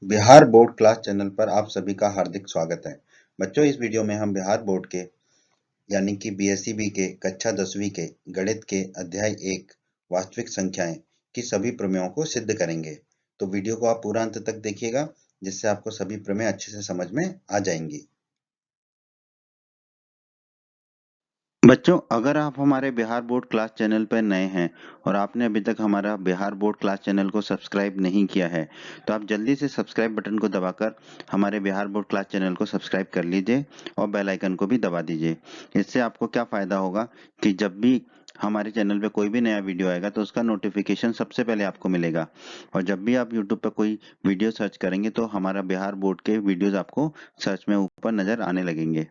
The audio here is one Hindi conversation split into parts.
बिहार बोर्ड क्लास चैनल पर आप सभी का हार्दिक स्वागत है। बच्चों, इस वीडियो में हम बिहार बोर्ड के यानी कि बीएसईबी के कक्षा 10वीं के गणित के अध्याय 1 वास्तविक संख्याएं की सभी प्रमेयों को सिद्ध करेंगे। तो वीडियो को आप पूरा अंत तक देखिएगा, जिससे आपको सभी प्रमेय अच्छे से समझ में आ जाएंगी। बच्चों, अगर आप हमारे बिहार बोर्ड क्लास चैनल पर नए हैं और आपने अभी तक हमारा बिहार बोर्ड क्लास चैनल को सब्सक्राइब नहीं किया है, तो आप जल्दी से सब्सक्राइब बटन को दबाकर हमारे बिहार बोर्ड क्लास चैनल को सब्सक्राइब कर लीजिए और बेल आइकन को भी दबा दीजिए। इससे आपको क्या फ़ायदा होगा कि जब भी हमारे चैनल पे कोई भी नया वीडियो आएगा तो उसका नोटिफिकेशन सबसे पहले आपको मिलेगा, और जब भी आप यूट्यूब पर कोई वीडियो सर्च करेंगे तो हमारा बिहार बोर्ड के वीडियोज़ आपको सर्च में ऊपर नज़र आने लगेंगे।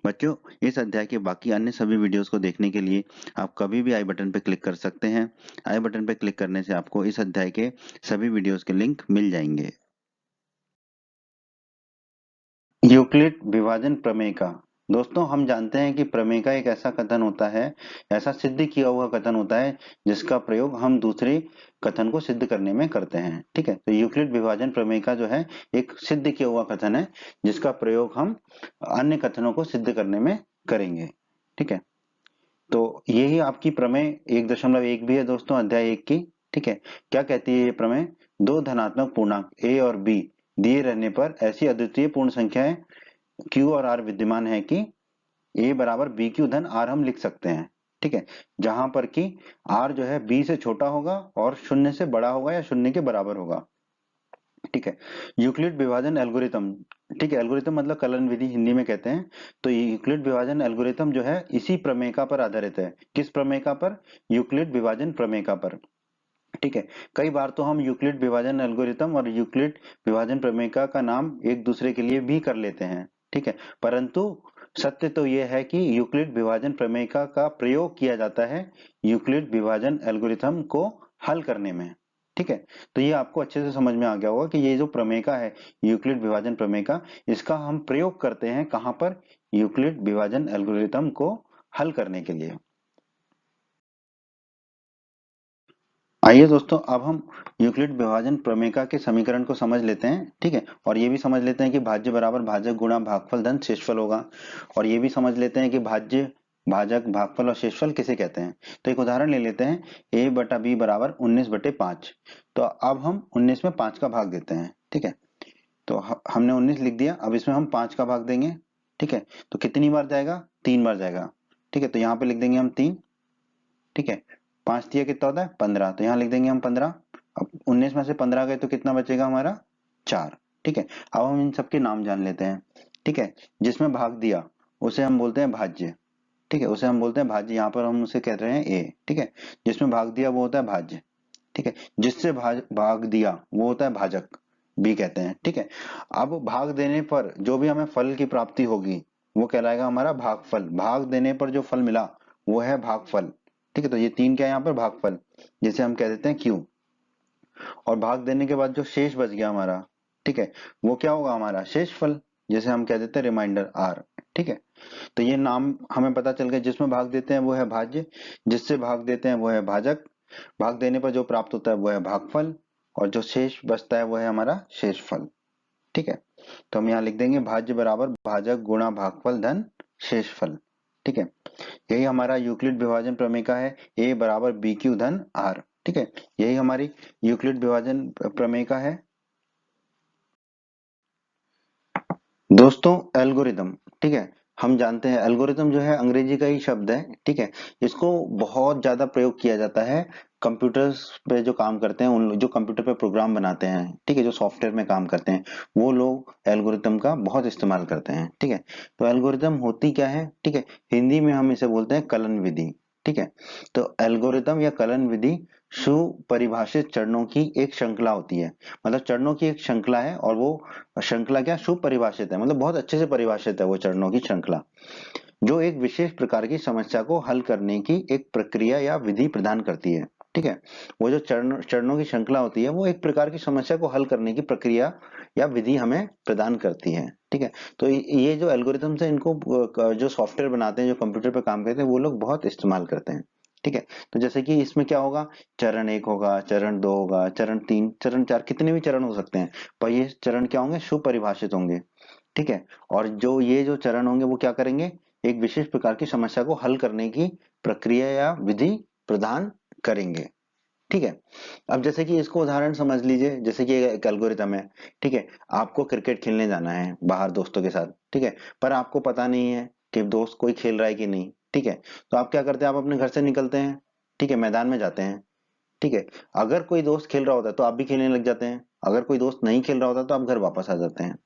बच्चों, इस अध्याय के बाकी अन्य सभी वीडियोस को देखने के लिए आप कभी भी आई बटन पर क्लिक कर सकते हैं। आई बटन पर क्लिक करने से आपको इस अध्याय के सभी वीडियोस के लिंक मिल जाएंगे। यूक्लिड विभाजन प्रमेय का। दोस्तों, हम जानते हैं कि प्रमेय का एक ऐसा कथन होता है, ऐसा सिद्ध किया हुआ कथन होता है जिसका प्रयोग हम दूसरे कथन को सिद्ध करने में करते हैं। ठीक है, तो यूक्लिड विभाजन प्रमेय का जो है एक सिद्ध किया हुआ कथन है जिसका प्रयोग हम अन्य कथनों को सिद्ध करने में करेंगे। ठीक है, तो यही आपकी प्रमेय 1.1 भी है दोस्तों, अध्याय 1 की। ठीक है, क्या कहती है ये प्रमेय? दो धनात्मक पूर्णांक a और b दिए रहने पर ऐसी अद्वितीय पूर्ण संख्याएं q और r विद्यमान है कि a बराबर b क्यू धन r हम लिख सकते हैं। ठीक है, जहां पर कि r जो है b से छोटा होगा और शून्य से बड़ा होगा या शून्य के बराबर होगा। ठीक है, यूक्लिड विभाजन एल्गोरिथम। ठीक है, एल्गोरिथम मतलब कलन विधि हिंदी में कहते हैं। तो यूक्लिड विभाजन एल्गोरिथम जो है इसी प्रमेय पर आधारित है। किस प्रमेय पर? यूक्लिड विभाजन प्रमेय पर। ठीक है, कई बार तो हम यूक्लिड विभाजन एल्गोरिथम और यूक्लिड विभाजन प्रमेय का नाम एक दूसरे के लिए भी कर लेते हैं। ठीक है, परंतु सत्य तो यह है कि यूक्लिड विभाजन प्रमेय का प्रयोग किया जाता है यूक्लिड विभाजन एल्गोरिथम को हल करने में। ठीक है, तो ये आपको अच्छे से समझ में आ गया होगा कि ये जो प्रमेय है यूक्लिड विभाजन प्रमेय इसका हम प्रयोग करते हैं कहाँ पर? यूक्लिड विभाजन एल्गोरिथम को हल करने के लिए। आइए दोस्तों, अब हम यूक्लिड विभाजन प्रमेय के समीकरण को समझ लेते हैं। ठीक है, और ये भी समझ लेते हैं कि भाज्य बराबर भाजक गुणा भागफल धन शेषफल होगा, और ये भी समझ लेते हैं कि भाज्य भाजक भागफल और शेषफल किसे कहते हैं। तो एक उदाहरण ले लेते हैं, a बटा b बराबर 19/5। तो अब हम 19 में 5 का भाग देते हैं। ठीक है, तो हमने 19 लिख दिया, अब इसमें हम 5 का भाग देंगे। ठीक है, तो कितनी बार जाएगा? 3 बार जाएगा। ठीक है, तो यहाँ पे लिख देंगे हम 3। ठीक है, 5 दिया कितना होता है? 15। तो यहाँ लिख देंगे हम 15। अब 19 में से 15 गए तो कितना बचेगा हमारा? 4। ठीक है, अब हम इन सबके नाम जान लेते हैं। ठीक है, जिसमें भाग दिया उसे हम बोलते हैं भाज्य। ठीक है, उसे हम बोलते हैं भाज्य, यहाँ पर हम उसे कह रहे हैं ए। ठीक है, जिसमें भाग दिया वो होता है भाज्य। ठीक है, जिससे भाग दिया वो होता है भाजक, बी कहते हैं। ठीक है, अब भाग देने पर जो भी हमें फल की प्राप्ति होगी वो कहलाएगा हमारा भागफल। भाग देने पर जो फल मिला वो है भागफल। ठीक है, तो ये 3 क्या है यहाँ पर? भागफल, जिसे हम कह देते हैं क्यू। और भाग देने के बाद जो शेष बच गया हमारा, ठीक है, वो क्या होगा? हमारा शेषफल, जिसे हम कह देते हैं रिमाइंडर आर। ठीक है, तो ये नाम हमें पता चल गया। जिसमें भाग देते हैं वो है भाज्य, जिससे भाग देते हैं वो है भाजक, भाग देने पर जो प्राप्त होता है वो है भागफल, और जो शेष बचता है वो है हमारा शेषफल। ठीक है, तो हम यहाँ लिख देंगे भाज्य बराबर भाजक गुणा भागफल धन शेषफल। ठीक है, यही हमारा यूक्लिड विभाजन प्रमेय का है, a बराबर बी क्यू धन आर। ठीक है, यही हमारी यूक्लिड विभाजन प्रमेय का है। दोस्तों, एल्गोरिदम। ठीक है, हम जानते हैं एल्गोरिदम जो है अंग्रेजी का ही शब्द है। ठीक है, इसको बहुत ज्यादा प्रयोग किया जाता है कंप्यूटर्स पे जो काम करते हैं, उन जो कंप्यूटर पे प्रोग्राम बनाते हैं, ठीक है, जो सॉफ्टवेयर में काम करते हैं, वो लोग एल्गोरिदम का बहुत इस्तेमाल करते हैं। ठीक है, तो एल्गोरिदम होती क्या है? ठीक है, हिंदी में हम इसे बोलते हैं कलन विधि। ठीक है, तो एल्गोरिदम या कलन विधि सुपरिभाषित चरणों की एक श्रृंखला होती है। मतलब चरणों की एक श्रृंखला है, और वो श्रृंखला क्या सुपरिभाषित है, मतलब बहुत अच्छे से परिभाषित है वो चरणों की श्रृंखला, जो एक विशेष प्रकार की समस्या को हल करने की एक प्रक्रिया या विधि प्रदान करती है। ठीक है, वो जो चरणों की श्रृंखला होती है वो एक प्रकार की समस्या को हल करने की प्रक्रिया या विधि हमें प्रदान करती है। ठीक है, तो ये जो एल्गोरिथम्स है इनको जो सॉफ्टवेयर बनाते हैं, जो कंप्यूटर पे काम करते हैं, वो लोग बहुत इस्तेमाल करते हैं। ठीक है। तो जैसे कि इसमें क्या होगा, चरण 1 होगा, चरण 2 होगा, चरण 3, चरण 4, कितने भी चरण हो सकते हैं, पर ये चरण क्या होंगे, सुपरिभाषित होंगे। ठीक है। और जो चरण होंगे वो क्या करेंगे, एक विशेष प्रकार की समस्या को हल करने की प्रक्रिया या विधि प्रदान करेंगे। ठीक है। अब जैसे कि इसको उदाहरण समझ लीजिए, जैसे कि एक एल्गोरिथम है। ठीक है। आपको क्रिकेट खेलने जाना है बाहर दोस्तों के साथ। ठीक है। पर आपको पता नहीं है कि दोस्त कोई खेल रहा है कि नहीं। ठीक है। तो आप क्या करते हैं, आप अपने घर से निकलते हैं। ठीक है, मैदान में जाते हैं। ठीक है। अगर कोई दोस्त खेल रहा होता है तो आप भी खेलने लग जाते हैं, अगर कोई दोस्त नहीं खेल रहा होता तो आप घर वापस आ जाते हैं।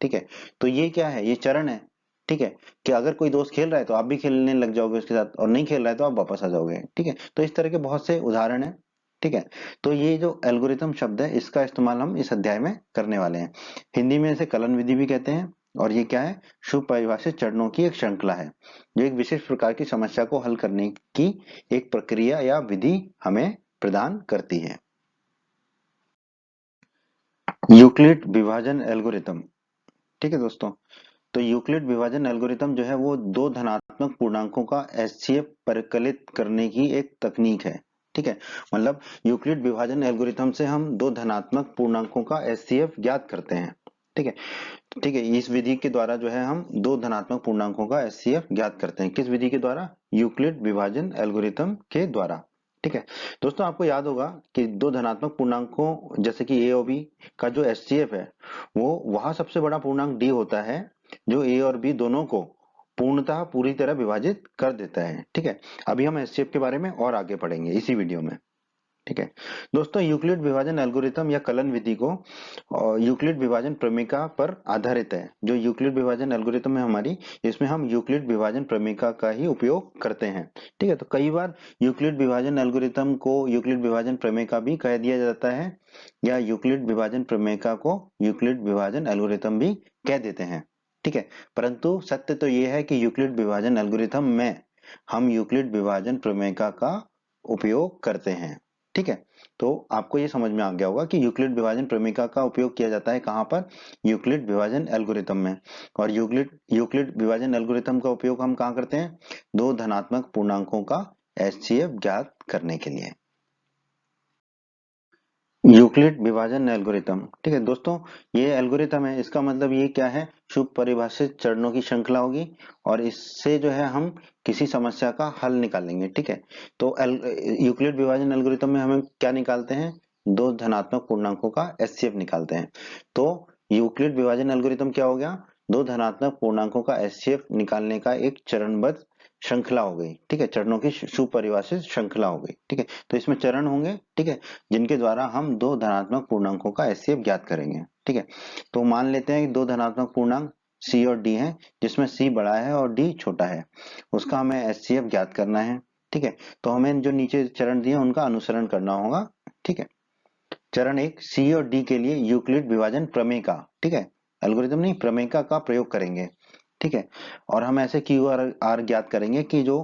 ठीक है। तो ये क्या है, ये चरण है। ठीक है। कि अगर कोई दोस्त खेल रहा है तो आप भी खेलने लग जाओगे उसके साथ, और नहीं खेल रहा है तो आप वापस आ जाओगे। ठीक है। तो इस तरह के बहुत से उदाहरण हैं। ठीक है। तो ये जो एल्गोरिथम शब्द है इसका इस्तेमाल हम इस अध्याय में करने वाले हैं। हिंदी में इसे कलन विधि भी कहते हैं। और ये क्या है, सुपरिभाषित चरणों की एक श्रृंखला है जो एक विशेष प्रकार की समस्या को हल करने की एक प्रक्रिया या विधि हमें प्रदान करती है। यूक्लिड विभाजन एल्गोरिथम। ठीक है दोस्तों। तो यूक्लिड विभाजन एल्गोरिथम जो है वो दो धनात्मक पूर्णांकों का एचसीएफ परिकलित करने की एक तकनीक है। ठीक है। मतलब यूक्लिड विभाजन एल्गोरिथम से हम दो धनात्मक पूर्णांकों का एचसीएफ ज्ञात करते हैं। ठीक है। ठीक है, इस विधि के द्वारा जो है हम दो धनात्मक पूर्णांकों का एचसीएफ ज्ञात करते हैं। किस विधि के द्वारा, यूक्लिड विभाजन एल्गोरिथम के द्वारा। ठीक है। दोस्तों आपको याद होगा कि दो धनात्मक पूर्णांकों जैसे कि ए और बी का जो एचसीएफ है वो वहां सबसे बड़ा पूर्णांक डी होता है जो ए और बी दोनों को पूर्णतः पूरी तरह विभाजित कर देता है। ठीक है। अभी हम एचसीएफ के बारे में और आगे पढ़ेंगे इसी वीडियो में। ठीक है। दोस्तों यूक्लिड विभाजन एल्गोरिथम या कलन विधि को यूक्लिड विभाजन प्रमेयिका पर आधारित है। जो यूक्लिड विभाजन एल्गोरिथम है हमारी, इसमें हम यूक्लिड विभाजन प्रमेयिका का ही उपयोग करते हैं। ठीक है। तो कई बार यूक्लिड विभाजन एल्गोरिथम को यूक्लिड विभाजन प्रमेयिका भी कह दिया जाता है, या यूक्लिड विभाजन प्रमेयिका को यूक्लिड विभाजन एल्गोरिथम भी कह देते हैं। ठीक है। परंतु सत्य तो यह है कि यूक्लिड विभाजन एल्गोरिथम में हम यूक्लिड विभाजन प्रमेयिका का उपयोग करते हैं। ठीक है। तो आपको ये समझ में आ गया होगा कि यूक्लिड विभाजन प्रमेयिका का उपयोग किया जाता है कहाँ पर, यूक्लिड विभाजन एल्गोरिथम में। और यूक्लिड यूक्लिड विभाजन एल्गोरिथम का उपयोग हम कहाँ करते हैं, दो धनात्मक पूर्णांकों का एचसीएफ ज्ञात करने के लिए। यूक्लिड विभाजन एल्गोरिथम। ठीक है दोस्तों, ये एल्गोरिथम है, इसका मतलब ये क्या है, सुपरिभाषित चरणों की श्रृंखला होगी और इससे जो है हम किसी समस्या का हल निकालेंगे। ठीक है। तो यूक्लिड विभाजन एल्गोरिथम में हमें क्या निकालते हैं, दो धनात्मक पूर्णांकों का एचसीएफ निकालते हैं। तो यूक्लिड विभाजन एल्गोरिथम क्या हो गया, दो धनात्मक पूर्णांकों का एचसीएफ निकालने का एक चरणबद्ध श्रृंखला हो गई। ठीक है, चरणों की सुपरिभाषित श्रृंखला हो गई। ठीक है। तो इसमें चरण होंगे, ठीक है, जिनके द्वारा हम दो धनात्मक पूर्णांकों का एचसीएफ ज्ञात करेंगे। ठीक है। तो मान लेते हैं कि दो धनात्मक पूर्णांक सी और डी है, जिसमें सी बड़ा है और डी छोटा है, उसका हमें एचसीएफ ज्ञात करना है। ठीक है। तो हमें जो नीचे चरण दिए उनका अनुसरण करना होगा। ठीक है। चरण 1 सी और डी के लिए यूक्लिड विभाजन प्रमेय का, ठीक है, एल्गोरिथम नहीं, प्रमेय का प्रयोग करेंगे। ठीक है। और हम ऐसे क्यू और आर ज्ञात करेंगे कि जो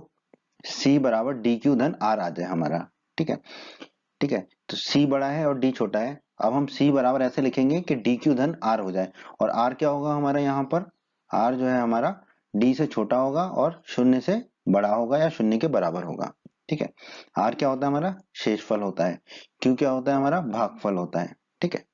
सी बराबर डी क्यू धन आर आ जाए हमारा। ठीक है। ठीक है। तो सी बड़ा है और डी छोटा है। अब हम सी बराबर ऐसे लिखेंगे कि डी क्यू धन आर हो जाए, और आर क्या होगा हमारा यहाँ पर, आर जो है हमारा डी से छोटा होगा और शून्य से बड़ा होगा या शून्य के बराबर होगा। ठीक है। आर क्या होता है हमारा, शेषफल होता है। क्यू क्या होता है हमारा, भागफल होता है। ठीक है।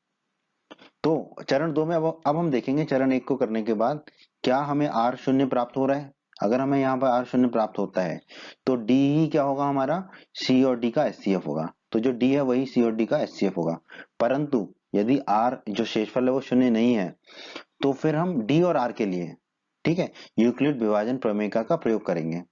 तो चरण 2 में अब हम देखेंगे चरण 1 को करने के बाद क्या हमें आर शून्य प्राप्त हो रहा है। अगर हमें यहाँ पर आर शून्य प्राप्त होता है तो डी ही क्या होगा हमारा, सी और डी का एचसीएफ होगा। तो जो डी है वही सी और डी का एचसीएफ होगा। परंतु यदि आर जो शेषफल है वो शून्य नहीं है तो फिर हम डी और आर के लिए, ठीक है, यूक्लिड विभाजन प्रमेयिका का प्रयोग करेंगे।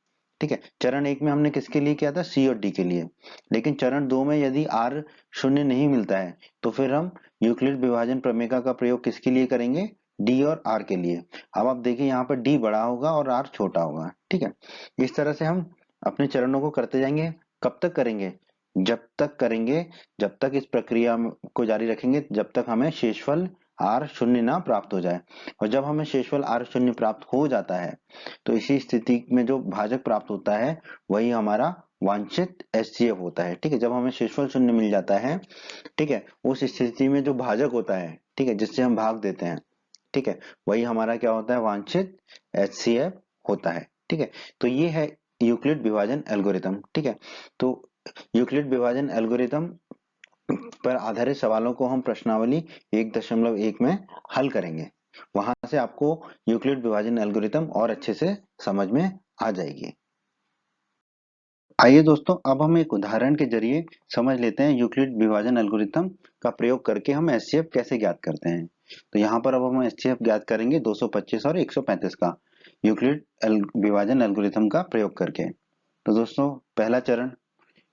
ठीक है। चरण 1 में हमने किसके लिए किया था, सी और डी के लिए। लेकिन चरण 2 में यदि आर शून्य नहीं मिलता है तो फिर हम यूक्लिड विभाजन प्रमेयिका का प्रयोग किसके लिए करेंगे, डी और आर के लिए। अब आप देखिए यहाँ पर डी बड़ा होगा और आर छोटा होगा। ठीक है। इस तरह से हम अपने चरणों को करते जाएंगे। कब तक करेंगे, जब तक करेंगे, जब तक इस प्रक्रिया को जारी रखेंगे जब तक हमें शेषफल आर शून्य ना प्राप्त हो जाए। और जब हमें शेषफल आर शून्य प्राप्त हो जाता है तो इसी स्थिति में जो भाजक प्राप्त होता है वही हमारा वांछित एचसीएफ होता है। ठीक है। जब हमें शेषफल शून्य मिल जाता है, ठीक है, उस स्थिति में जो भाजक होता है, ठीक है, जिससे हम भाग देते हैं, ठीक है, वही हमारा क्या होता है, वांछित एचसीएफ होता है। ठीक है। तो ये है यूक्लिड विभाजन एल्गोरिथम। ठीक है, तो यूक्लिड विभाजन एल्गोरिथम पर आधारित सवालों को हम प्रश्नावली 1.1 में हल करेंगे। वहां से आपको यूक्लिड विभाजन एल्गोरिथम और अच्छे से समझ में आ जाएगी। आइए दोस्तों, अब हम एक उदाहरण के जरिए समझ लेते हैं यूक्लिड विभाजन एल्गोरिथम का प्रयोग करके हम एचसीएफ कैसे ज्ञात करते हैं। तो यहाँ पर अब हम एचसीएफ ज्ञात करेंगे 225 और 135 का यूक्लिड विभाजन एल्गोरिथम का प्रयोग करके। तो दोस्तों, पहला चरण,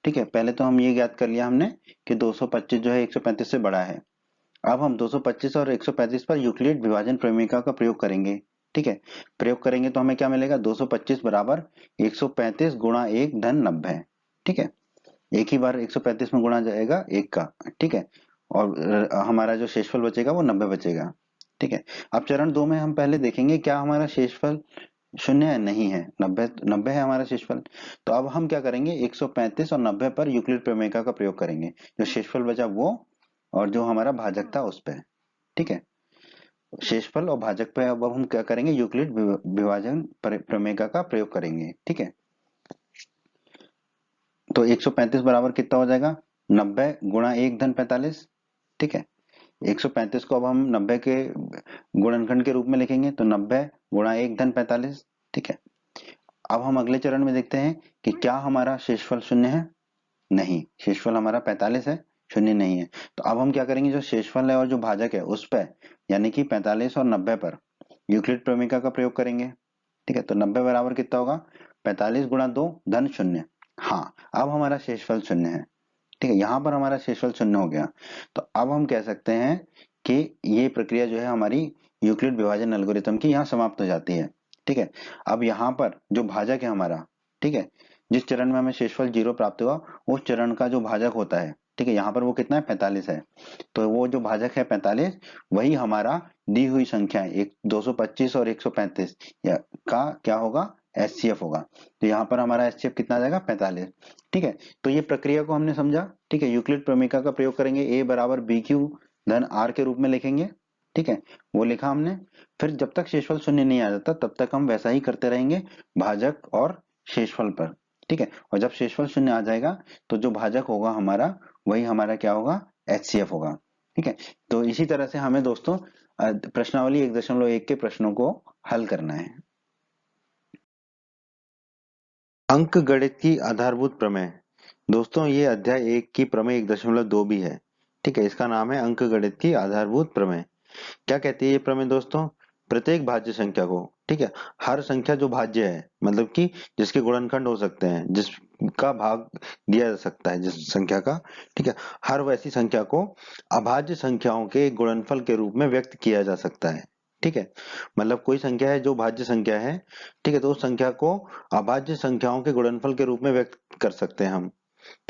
ठीक है, पहले तो हम ये ज्ञात कर लिया हमने कि 225 जो है 135 से बड़ा है। अब हम 225 और 135 पर यूक्लिड विभाजन प्रमेय का प्रयोग करेंगे। ठीक है, प्रयोग करेंगे तो हमें क्या मिलेगा, 225 बराबर 135 गुणा 1 धन 90। ठीक है, एक ही बार 135 में गुणा जाएगा 1 का। ठीक है, और हमारा जो शेषफल बचेगा वो 90 बचेगा। ठीक है, अब चरण 2 में हम पहले देखेंगे क्या हमारा शेषफल शून्य है, नहीं है, 90 90 है हमारा शेषफल। तो अब हम क्या करेंगे, 135 और 90 पर यूक्लिड प्रमेय का प्रयोग करेंगे। जो शेषफल बचा वो और जो हमारा भाजक था उस पे। ठीक है, शेषफल और भाजक पे अब हम क्या करेंगे, यूक्लिड विभाजन प्रमेय का प्रयोग करेंगे। ठीक है, तो 135 बराबर कितना हो जाएगा, 90 गुणा 1 धन 45। ठीक है, 135 को अब हम 90 के गुणनखंड के रूप में लिखेंगे, तो 90 गुणा 1 धन 45। ठीक है, अब हम अगले चरण में देखते हैं कि क्या हमारा शेषफल शून्य है, नहीं, शेषफल हमारा 45 है, शून्य नहीं है। तो अब हम क्या करेंगे, जो शेषफल है और जो भाजक है उस पर, यानी कि 45 और 90 पर यूक्लिड प्रमेय का प्रयोग करेंगे। ठीक है, तो 90 बराबर कितना होगा, 45 गुणा 2 धन 0। हाँ, अब हमारा शेषफल शून्य है। ठीक है, यहाँ पर हमारा शेषफल शून्य हो गया। तो अब हम कह सकते हैं कि ये प्रक्रिया जो है हमारी यूक्लिड विभाजन एल्गोरिथम की यहाँ समाप्त हो जाती है। ठीक है, अब यहाँ पर जो भाजक है हमारा, ठीक है, जिस चरण में हमें शेषफल 0 प्राप्त हुआ उस चरण का जो भाजक होता है, ठीक है, यहाँ पर वो कितना है, 45 है। तो वो जो भाजक है 45, वही हमारा दी हुई संख्या है, एक 225 और 135 का क्या होगा, एचसीएफ होगा। तो यहाँ पर हमारा एचसीएफ कितना आ जाएगा, 45। ठीक है, तो ये प्रक्रिया को हमने समझा। ठीक है, यूक्लिड प्रमेय का प्रयोग करेंगे, ए बराबर बी क्यू धन आर के रूप में लिखेंगे। ठीक है, वो लिखा हमने। फिर जब तक शेषफल शून्य नहीं आ जाता तब तक हम वैसा ही करते रहेंगे भाजक और शेषफल पर। ठीक है, और जब शेषफल शून्य आ जाएगा तो जो भाजक होगा हमारा, वही हमारा क्या होगा, एचसीएफ होगा। ठीक है, तो इसी तरह से हमें दोस्तों प्रश्नावली 1.1 के प्रश्नों को हल करना है। अंक गणित की आधारभूत प्रमेय। दोस्तों, ये अध्याय 1 की प्रमेय 1.2 भी है। ठीक है, इसका नाम है अंक गणित की आधारभूत प्रमेय। क्या कहती है ये प्रमेय दोस्तों, प्रत्येक भाज्य संख्या को, ठीक है, हर संख्या जो भाज्य है, मतलब कि जिसके गुणनखंड हो सकते हैं, जिसका भाग दिया जा सकता है जिस संख्या का, ठीक है, हर वैसी संख्या को अभाज्य संख्याओं के गुणनफल के रूप में व्यक्त किया जा सकता है। ठीक है, मतलब कोई संख्या है जो भाज्य संख्या है, ठीक है, तो उस संख्या को अभाज्य संख्याओं के गुणनफल के रूप में व्यक्त कर सकते हैं हम।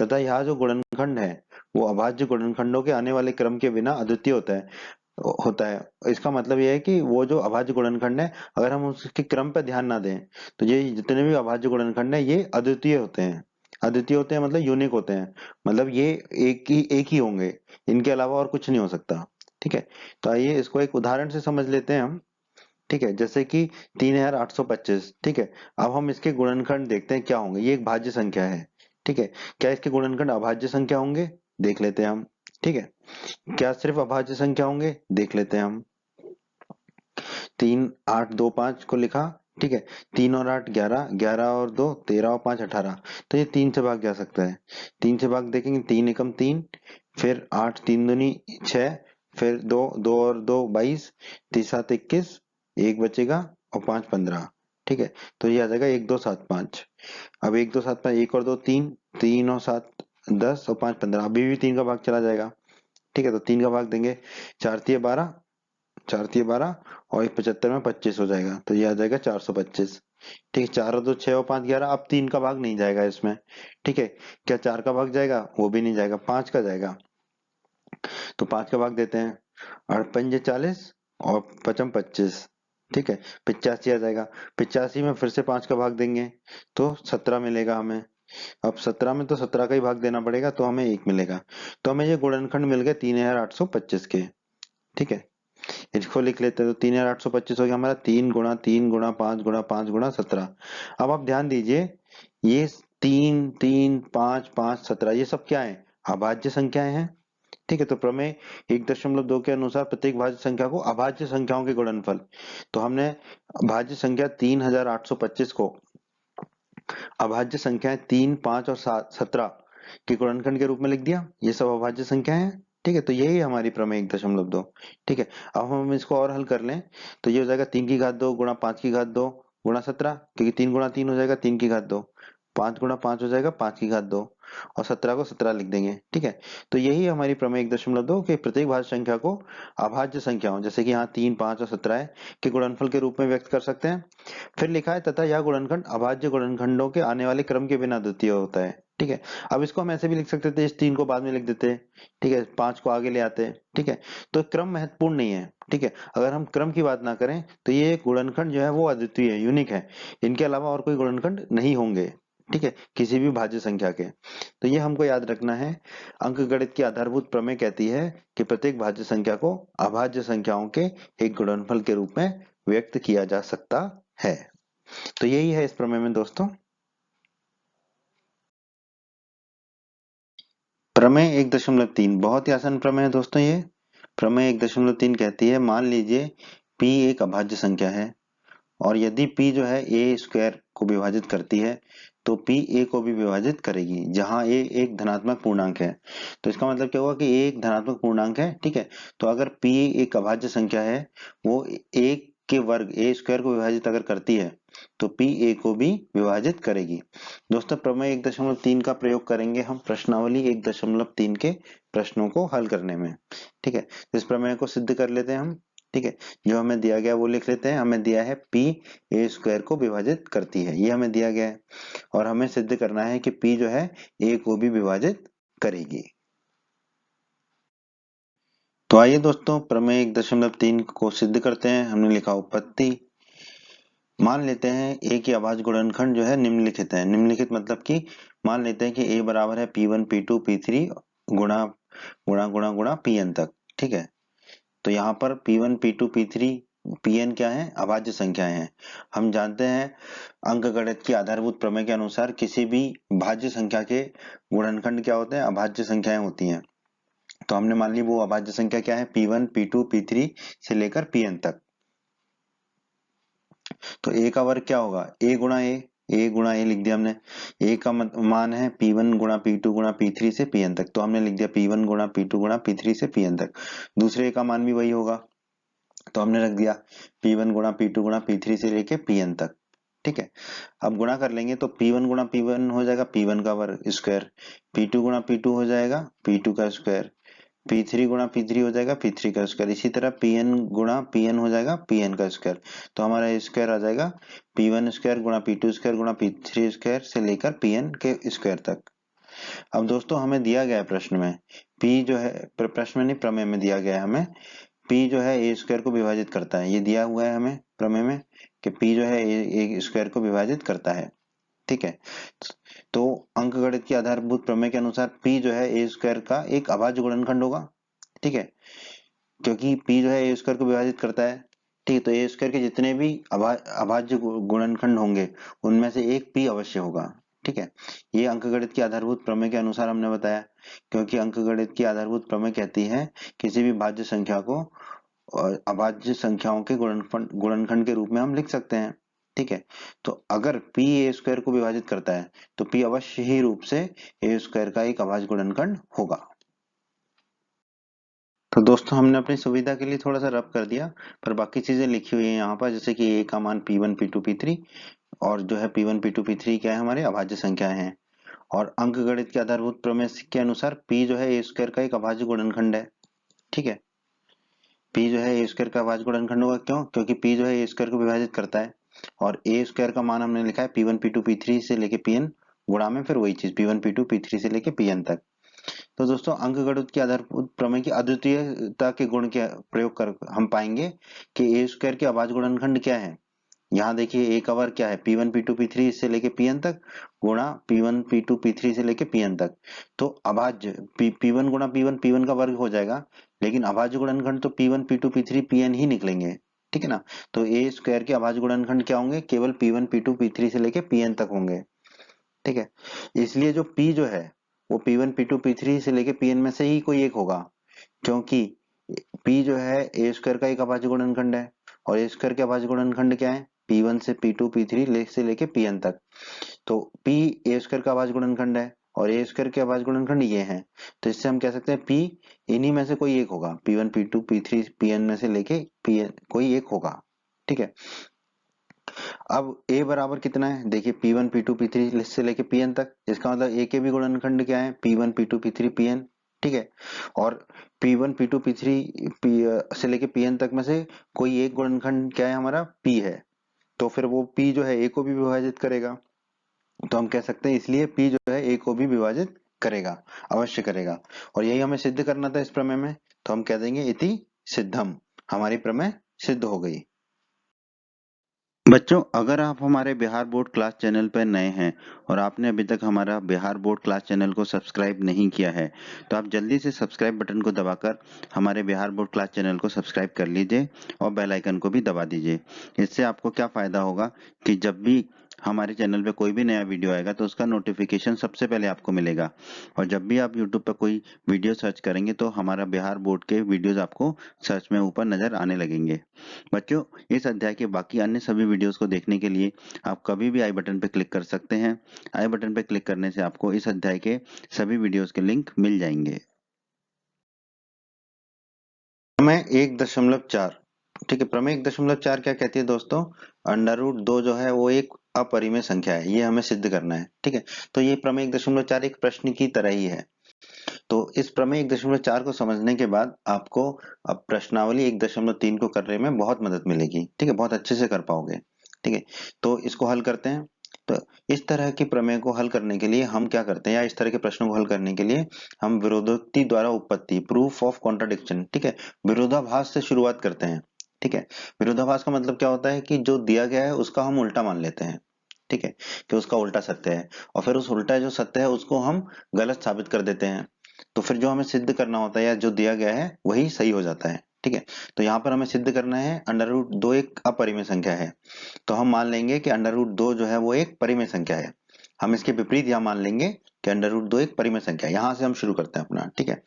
तथा यह जो गुणनखंड है वो अभाज्य गुणनखंडों के आने वाले क्रम के बिना अद्वितीय होता है। इसका मतलब यह है कि वो जो अभाज्य गुणनखंड है, अगर हम उसके क्रम पर ध्यान ना दें तो ये जितने भी अभाज्य गुणनखंड है ये अद्वितीय होते हैं। अद्वितीय होते हैं मतलब यूनिक होते हैं, मतलब ये एक ही होंगे, इनके अलावा और कुछ नहीं हो सकता। ठीक है, तो आइए इसको एक उदाहरण से समझ लेते हैं हम। ठीक है, जैसे कि 3825। ठीक है, अब हम इसके गुणनखंड देखते हैं क्या होंगे, ये एक भाज्य संख्या है। ठीक है, क्या इसके गुणनखंड अभाज्य संख्या होंगे, देख लेते हैं हम। ठीक है, क्या सिर्फ अभाज्य संख्या होंगे, देख लेते हैं हम। 3 8 2 5 को लिखा। ठीक है, 3 और 8 11, 11 और 2 13 और 5 18। तो ये 3 से भाग जा सकता है। 3 से भाग देखेंगे, 3 एकम 3, फिर 8 3 दूनी 6, फिर 2 2 और 2 22, 3 7 21, एक बचेगा और 5 15। ठीक है, तो ये आ जाएगा 1 2 7 5। अब 1 2 7 5, 1 और 2 3, 3 और 7 10 और 5 15, अभी भी 3 का भाग चला जाएगा। ठीक है, तो 3 का भाग देंगे, 4 तिये 12, 4 तिये 12 और 75 में 25 हो जाएगा, तो ये आ जाएगा 425। ठीक है, 4 और 2 6 और 5 11, अब 3 का भाग नहीं जाएगा इसमें। ठीक है, क्या 4 का भाग जाएगा, वो भी नहीं जाएगा, 5 का जाएगा। तो 5 का भाग देते हैं, 8 पंजे 40 और 5 25। ठीक है, 85 आ जाएगा। 85 में फिर से 5 का भाग देंगे तो 17 मिलेगा हमें। अब 17 में तो 17 का ही भाग देना पड़ेगा, तो हमें 1 मिलेगा। तो हमें ये गुणनखंड मिल गए 3825 के। ठीक है, इसको लिख लेते हैं तो 3825 हो गया हमारा 3 गुणा 5 गुणा 17। अब आप ध्यान दीजिए, ये 3 3 5 5 17 ये सब क्या है, अभाज्य संख्याएं हैं। ठीक है, तो प्रमेय 1.2 के अनुसार प्रत्येक भाज्य संख्या को अभाज्य संख्याओं के गुणनफल, तो हमने भाज्य संख्या 3825 को अभाज्य संख्याएं 3 5 और 17 के गुणनखंड के रूप में लिख दिया। ये सब अभाज्य संख्याएं हैं। ठीक है, तो यही हमारी प्रमेय 1.2। ठीक है, अब हम इसको और हल कर लें तो ये हो जाएगा 3 की घात 2 गुणा 5 की घात 2 गुणा 17, क्योंकि 3 गुणा 3 हो जाएगा 3 की घात 2, 5 गुणा 5 हो जाएगा 5 की घात 2 और 17 को 17 लिख देंगे। ठीक है, तो यही हमारी प्रमेय 1.2 कि प्रत्येक भाज्य संख्या को अभाज्य संख्याओं, जैसे कि यहाँ 3 5 और 17 है, के गुणनफल के रूप में व्यक्त कर सकते हैं। फिर लिखा है तथा यह गुणनखंड अभाज्य गुणनखंडों के आने वाले क्रम के बिना अद्वितीय होता है। ठीक है, अब इसको हम ऐसे भी लिख सकते थे, इस 3 को बाद में लिख देते। ठीक है, 5 को आगे ले आते। ठीक है, तो क्रम महत्वपूर्ण नहीं है। ठीक है, अगर हम क्रम की बात ना करें तो ये गुणनखंड जो है वो अद्वितीय है, यूनिक है। इनके अलावा और कोई गुणनखंड नहीं होंगे। ठीक है, किसी भी भाज्य संख्या के। तो ये हमको याद रखना है। अंकगणित की आधारभूत प्रमेय कहती है कि प्रत्येक भाज्य संख्या को अभाज्य संख्याओं के एक गुणनफल के रूप में व्यक्त किया जा सकता है। तो यही है इस प्रमेय में दोस्तों। प्रमेय 1.3 बहुत ही आसान प्रमेय है दोस्तों ये। प्रमेय 1.3 कहती है, मान लीजिए p एक अभाज्य संख्या है और यदि p जो है a स्क्वायर को विभाजित करती है तो p a को भी विभाजित करेगी, जहां a एक धनात्मक पूर्णांक है। तो इसका मतलब क्या हुआ कि a एक धनात्मक पूर्णांक है। ठीक है, तो अगर p एक अभाज्य संख्या है, वो एक के वर्ग a स्क्वायर को विभाजित अगर करती है तो p a को भी विभाजित करेगी। दोस्तों प्रमेय 1.3 का प्रयोग करेंगे हम प्रश्नावली 1.3 के प्रश्नों को हल करने में। ठीक है, तो इस प्रमेय को सिद्ध कर लेते हैं हम। ठीक है, जो हमें दिया गया वो लिख लेते हैं। हमें दिया है p a स्क्वायर को विभाजित करती है, ये हमें दिया गया है और हमें सिद्ध करना है कि p जो है a को भी विभाजित करेगी। तो आइए दोस्तों प्रमेय 1.3 को सिद्ध करते हैं। हमने लिखा उत्पत्ति। मान लेते हैं a की अभाज्य गुणनखंड जो है निम्नलिखित है। निम्नलिखित मतलब कि मान लेते हैं कि a बराबर है p1 p2 p3 गुणा गुणा गुणा गुणा pn तक। ठीक है, तो यहाँ पर p1 p2 p3 pn क्या है, अभाज्य संख्याएं हैं। हम जानते हैं अंकगणित की आधारभूत प्रमेय के अनुसार किसी भी भाज्य संख्या के गुणनखंड क्या होते हैं, अभाज्य संख्याएं होती हैं। तो हमने मान ली वो अभाज्य संख्या क्या है, p1 p2 p3 से लेकर pn तक। तो a का वर्ग क्या होगा, a गुणा a लिख दिया हमने। a का मान है p1 गुणा p2 गुणा p3 से pn तक, तो हमने लिख दिया p1 गुणा p2 गुणा p3 से pn तक। दूसरे a का मान भी वही होगा, तो हमने रख दिया p1 गुणा p2 गुणा p3 से लेके pn तक। ठीक है, अब गुणा कर लेंगे तो p1 गुणा p1 हो जाएगा p1 का वर्ग स्क्वायर, p2 गुणा p2 हो जाएगा p2 का स्क्वायर, P3 गुणा P3 हो जाएगा P3 का स्क्वायर, इसी तरह Pn गुणा Pn हो जाएगा Pn का स्क्वायर। तो हमारा स्क्वायर आ जाएगा P1 स्क्वायर गुणा P2 स्क्वायर गुणा P3 स्क्वायर से लेकर Pn के स्क्वायर तक। अब दोस्तों हमें दिया गया है प्रश्न में P जो है, प्रश्न में नहीं प्रमेय में दिया गया है हमें, P जो है a स्क्वायर को विभाजित करता है। ये दिया हुआ है हमें प्रमेय में कि P जो है a स्क्वायर को विभाजित करता है। ठीक है, तो अंकगणित की आधारभूत प्रमेय के अनुसार p जो है a स्क्वायर का एक अभाज्य गुणनखंड होगा। ठीक है, क्योंकि p जो है a स्क्वायर को विभाजित करता है। ठीक है, तो a स्क्वायर के जितने भी अभाज्य गुणनखंड होंगे उनमें से एक p अवश्य होगा। ठीक है, ये अंकगणित की आधारभूत प्रमेय के अनुसार हमने बताया, क्योंकि अंकगणित की आधारभूत प्रमेय कहती है किसी भी भाज्य संख्या को और अभाज्य संख्याओं के गुणनखंड के रूप में हम लिख सकते हैं। ठीक है, तो अगर p a स्क्वायर को विभाजित करता है तो p अवश्य ही रूप से a स्क्वायर का एक अभाज्य गुणनखंड होगा। तो दोस्तों हमने अपनी सुविधा के लिए थोड़ा सा रब कर दिया, पर बाकी चीजें लिखी हुई है यहाँ पर, जैसे कि a का मान p1 p2 p3 और जो है p1 p2 p3 क्या है, हमारे अभाज्य संख्याएं हैं। और अंकगणित के आधारभूत प्रमेय के अनुसार p जो है a स्क्वायर का एक अभाज्य गुणनखंड है। ठीक है, p जो है a स्क्वायर का अभाज्य गुणनखंड होगा, क्यों, क्योंकि p जो है a स्क्वायर को विभाजित करता है और a स्क्वायर का मान हमने लिखा है p1 p2 p3 से लेके pn गुणा में फिर वही चीज p1 p2 p3 से लेके pn तक। तो दोस्तों अंकगणित के आधारभूत प्रमेय की अद्वितीयता के गुण के प्रयोग कर हम पाएंगे कि a स्क्वायर के अभाज्य गुणनखंड क्या है। यहाँ देखिए a का वर्ग क्या है, p1 p2 p3 से लेके pn तक गुणा p1 p2 p3 से लेके pn तक। तो अभाज्य p1 गुणा p1 p1 का वर्ग हो जाएगा, लेकिन अभाज्य गुणनखंड तो P1 P2 P3 Pn ही निकलेंगे, ठीक है ना। तो ए स्क्वायर के अभाज्य गुणनखंड क्या होंगे, केवल P1 P2 P3 से लेके Pn तक होंगे, ठीक है। इसलिए जो P जो है वो P1 P2 P3 से लेके Pn में से ही कोई एक होगा, क्योंकि P जो है ए स्क्वायर का एक अभाज्य गुणनखंड है और ए स्क्वायर के अभाज्य गुणनखंड क्या है, P1 से P2 P3 से लेके Pn तक। तो P ए स्क्वायर का अभाज्य गुणनखंड है और ए स्क्वायर के अभाज्य गुणनखंड ये हैं, तो इससे हम कह सकते हैं P इन्हीं में से कोई एक होगा, P1 P2 P3 Pn में से लेके Pn कोई एक होगा, ठीक है। अब a बराबर कितना है, देखिए P1 P2 P3 से लेके Pn तक, इसका मतलब a के भी गुणनखंड क्या है, P1 P2 P3 Pn, ठीक है। और P1 P2 P3 से लेके Pn तक में से कोई एक गुणनखंड क्या है हमारा, P है, तो फिर वो P जो है a को भी विभाजित करेगा, तो हम कह सकते हैं इसलिए P जो है a को भी विभाजित करेगा, अवश्य करेगा। और यही हमें सिद्ध करना था इस प्रमेय में, तो हम कह देंगे इति सिद्धम, हमारी प्रमेय सिद्ध हो गई। बच्चों, अगर आप हमारे बिहार बोर्ड क्लास चैनल पर नए हैं और आपने अभी तक हमारा बिहार बोर्ड क्लास चैनल को सब्सक्राइब नहीं किया है, तो आप जल्दी से सब्सक्राइब बटन को दबाकर हमारे बिहार बोर्ड क्लास चैनल को सब्सक्राइब कर लीजिए और बेल आइकन को भी दबा दीजिए। इससे आपको क्या फायदा होगा कि जब भी हमारे चैनल पे कोई भी नया वीडियो आएगा तो उसका नोटिफिकेशन सबसे पहले आपको मिलेगा, और जब भी आप यूट्यूब पर कोई वीडियो सर्च करेंगे तो हमारा बिहार बोर्ड के वीडियोज आपको सर्च में ऊपर नजर आने लगेंगे। बच्चों, इस अध्याय के बाकी अन्य सभी वीडियोस को देखने के लिए आप कभी भी आई बटन पर क्लिक कर सकते हैं। आई बटन पर क्लिक करने से आपको इस अध्याय के सभी वीडियोस के लिंक मिल जाएंगे। प्रमेय 1.4, ठीक है। प्रमेय 1.4 क्या कहती है दोस्तों, √2 जो है वो एक अपरिमेय संख्या है, ये हमें सिद्ध करना है, ठीक है। तो ये प्रमेय 1.4 एक प्रश्न की तरह ही है। तो इस प्रमेय 1.4 को समझने के बाद आपको अब प्रश्नावली 1.3 को करने में बहुत मदद मिलेगी, ठीक है, बहुत अच्छे से कर पाओगे, ठीक है। तो इसको हल करते हैं। तो इस तरह के प्रमेय को हल करने के लिए हम क्या करते हैं, या इस तरह के प्रश्नों को हल करने के लिए हम विरोधोक्ति द्वारा उत्पत्ति, प्रूफ ऑफ कॉन्ट्राडिक्शन, ठीक है, विरोधाभास से शुरुआत करते हैं, ठीक है। विरोधाभास का मतलब क्या होता है कि जो दिया गया है उसका हम उल्टा मान लेते हैं, ठीक है, कि उसका उल्टा सत्य है, और फिर उस उल्टा जो सत्य है उसको हम गलत साबित कर देते हैं। तो फिर जो हमें सिद्ध करना होता है या जो दिया गया है वही सही हो जाता है, ठीक है। तो यहाँ पर हमें सिद्ध करना है √2 एक अपरिमेय संख्या है, तो हम मान लेंगे कि √2 जो है वो एक परिमेय संख्या है। हम इसके विपरीत यहाँ मान लेंगे कि √2 एक परिमेय संख्या है। यहाँ से हम शुरू करते हैं अपना, ठीक है।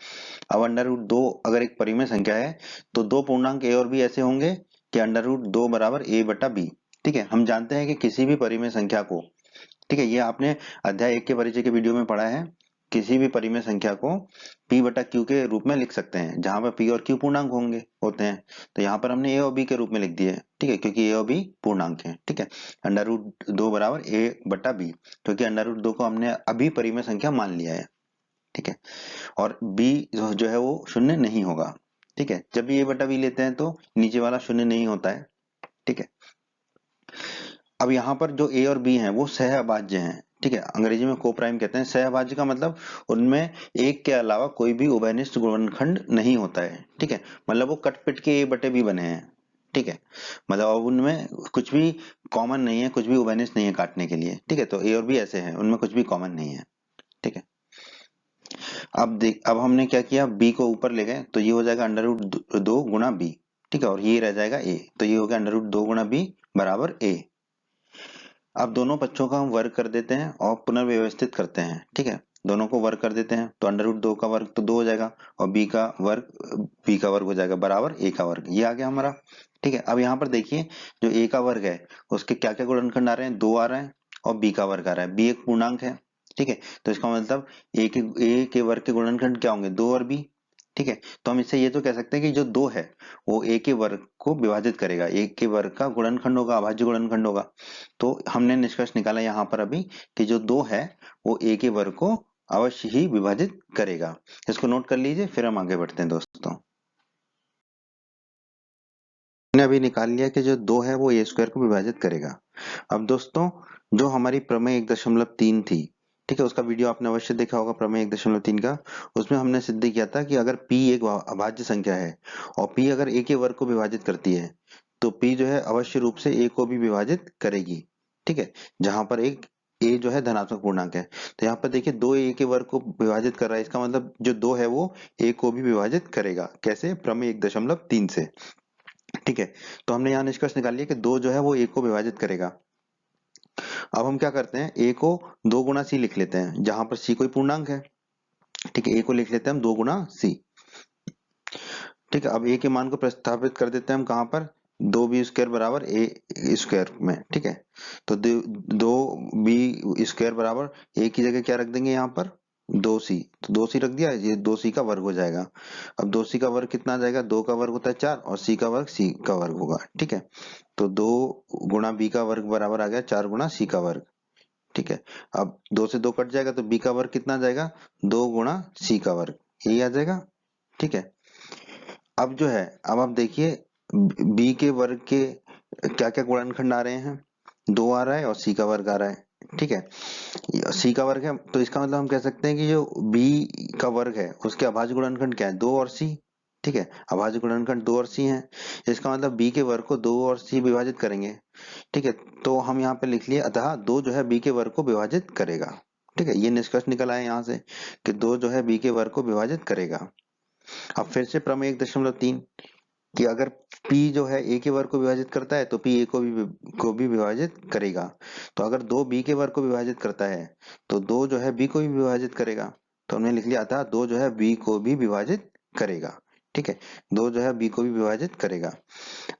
अब √2 अगर एक परिमेय संख्या है तो दो पूर्णांक a और b ऐसे होंगे कि √2 बराबर a बटा b, ठीक है। हम जानते हैं कि किसी भी परिमेय संख्या को, ठीक है, ये आपने अध्याय 1 के परिचय के वीडियो में पढ़ा है, किसी भी परिमेय संख्या को p बटा q के रूप में लिख सकते हैं, जहां पर p और q पूर्णांक होते हैं। तो यहाँ पर हमने a और b के रूप में लिख दिए, ठीक है, क्योंकि a और b पूर्णांक हैं, ठीक है। √2 बराबर a बटा b, क्योंकि √2 को हमने अभी परिमेय संख्या मान लिया है, ठीक है। और b जो है वो शून्य नहीं होगा, ठीक है। जब भी a बटा b लेते हैं तो नीचे वाला शून्य नहीं होता है, ठीक है। अब यहाँ पर जो a और b हैं वो सहअभाज्य हैं, ठीक है, अंग्रेजी में कोप्राइम कहते हैं। सहअभाज्य का मतलब उनमें एक के अलावा कोई भी उभयनिष्ठ गुणनखंड नहीं होता है, ठीक है। मतलब वो कट-पिट के a बटे b बने हैं, ठीक है। मतलब अब उनमें कुछ भी कॉमन नहीं है, कुछ भी उभयनिष्ठ नहीं है काटने के लिए, ठीक है। तो a और b ऐसे हैं, उनमें कुछ भी कॉमन नहीं है, ठीक है। अब हमने क्या किया, b को ऊपर ले गए तो ये हो जाएगा √2 गुणा b, ठीक है, और ये रह जाएगा a, तो ये हो गया √2 गुणा b बराबर a। अब दोनों पक्षों का हम वर्ग कर देते हैं और पुनर्व्यवस्थित करते हैं, ठीक है। दोनों को वर्ग कर देते हैं तो √2 का वर्ग तो 2 हो जाएगा और b का वर्ग हो जाएगा बराबर a का वर्ग, ये आ गया हमारा, ठीक है। अब यहाँ पर देखिए जो a का वर्ग है उसके क्या क्या गुणनखंड आ रहे हैं, 2 आ रहा है और b का वर्ग आ रहा है, b एक पूर्णांक है, ठीक है। तो इसका मतलब a के वर्ग के गुणनखंड क्या होंगे, 2 और b, ठीक है। तो हम इससे ये तो कह सकते हैं कि जो 2 है वो a के वर्ग को विभाजित करेगा, a के वर्ग का गुणनखंड होगा, अभाज्य गुणनखंड होगा। तो हमने निष्कर्ष निकाला यहाँ पर अभी कि जो 2 है वो a के वर्ग को अवश्य ही विभाजित करेगा। इसको नोट कर लीजिए, फिर हम आगे बढ़ते हैं दोस्तों। हमने अभी निकाल लिया कि जो 2 है वो a स्क्वायर को विभाजित करेगा। अब दोस्तों जो हमारी प्रमेय 1.3 थी, ठीक है, उसका वीडियो आपने अवश्य देखा होगा प्रमेय 1.3 का। उसमें हमने सिद्ध किया था कि अगर p एक अभाज्य संख्या है और p अगर a के वर्ग को विभाजित करती है तो p जो है अवश्य रूप से a को भी विभाजित करेगी, ठीक है। जहां पर एक ए जो है धनात्मक पूर्णांक है। तो यहाँ पर देखिए 2 ए के वर्ग को विभाजित कर रहा है, इसका मतलब जो 2 है वो ए को भी विभाजित करेगा। कैसे? प्रमेय 1.3 से। ठीक है, तो हमने यहाँ निष्कर्ष निकाल लिया कि 2 जो है वो ए को विभाजित करेगा। अब हम क्या करते हैं, ए को 2 गुना सी लिख लेते हैं, जहां पर सी कोई पूर्णांक है। ठीक है, ए को लिख लेते हैं हम 2 गुना सी। ठीक है, अब ए के मान को प्रतिस्थापित कर देते हैं हम कहाँ पर, 2b² बराबर ए स्क्वायर में। ठीक है, तो 2b² बराबर ए की जगह क्या रख देंगे यहाँ पर, 2c। तो 2c रख दिया, ये 2c का वर्ग हो जाएगा। अब 2c का वर्ग कितना आ जाएगा, 2 का वर्ग होता है 4 और c का वर्ग c का वर्ग होगा। ठीक है, तो 2 गुणा b का वर्ग बराबर आ गया 4 गुणा c का वर्ग। ठीक है, अब 2 से 2 कट जाएगा तो b का वर्ग कितना आ जाएगा, 2 गुणा c का वर्ग, यही आ जाएगा। ठीक है, अब जो है, अब आप देखिए b के वर्ग के क्या क्या गुणनखंड आ रहे हैं, 2 आ रहा है और c का वर्ग आ रहा है। ठीक है, c का वर्ग है तो इसका मतलब हम कह सकते हैं कि जो b का वर्ग है उसके अभाज्य गुणनखंड क्या है, 2 और c। ठीक है, अभाज्य गुणनखंड 2 और c है, इसका मतलब b के वर्ग को 2 और c विभाजित करेंगे। ठीक है, तो हम यहाँ पे लिख लिए, अतः 2 जो है b के वर्ग को विभाजित करेगा। ठीक है, ये निष्कर्ष निकल आया यहाँ से कि 2 जो है b के वर्ग को विभाजित करेगा। अब फिर से प्रमेय 1.3 कि अगर P जो है A के वर्ग को विभाजित करता है तो P A को भी विभाजित करेगा। तो अगर 2 B के वर्ग को विभाजित करता है तो 2 जो है B को भी विभाजित करेगा। तो हमने लिख लिया, अतः 2 जो है B को भी विभाजित करेगा। ठीक है, 2 जो है B को भी विभाजित करेगा।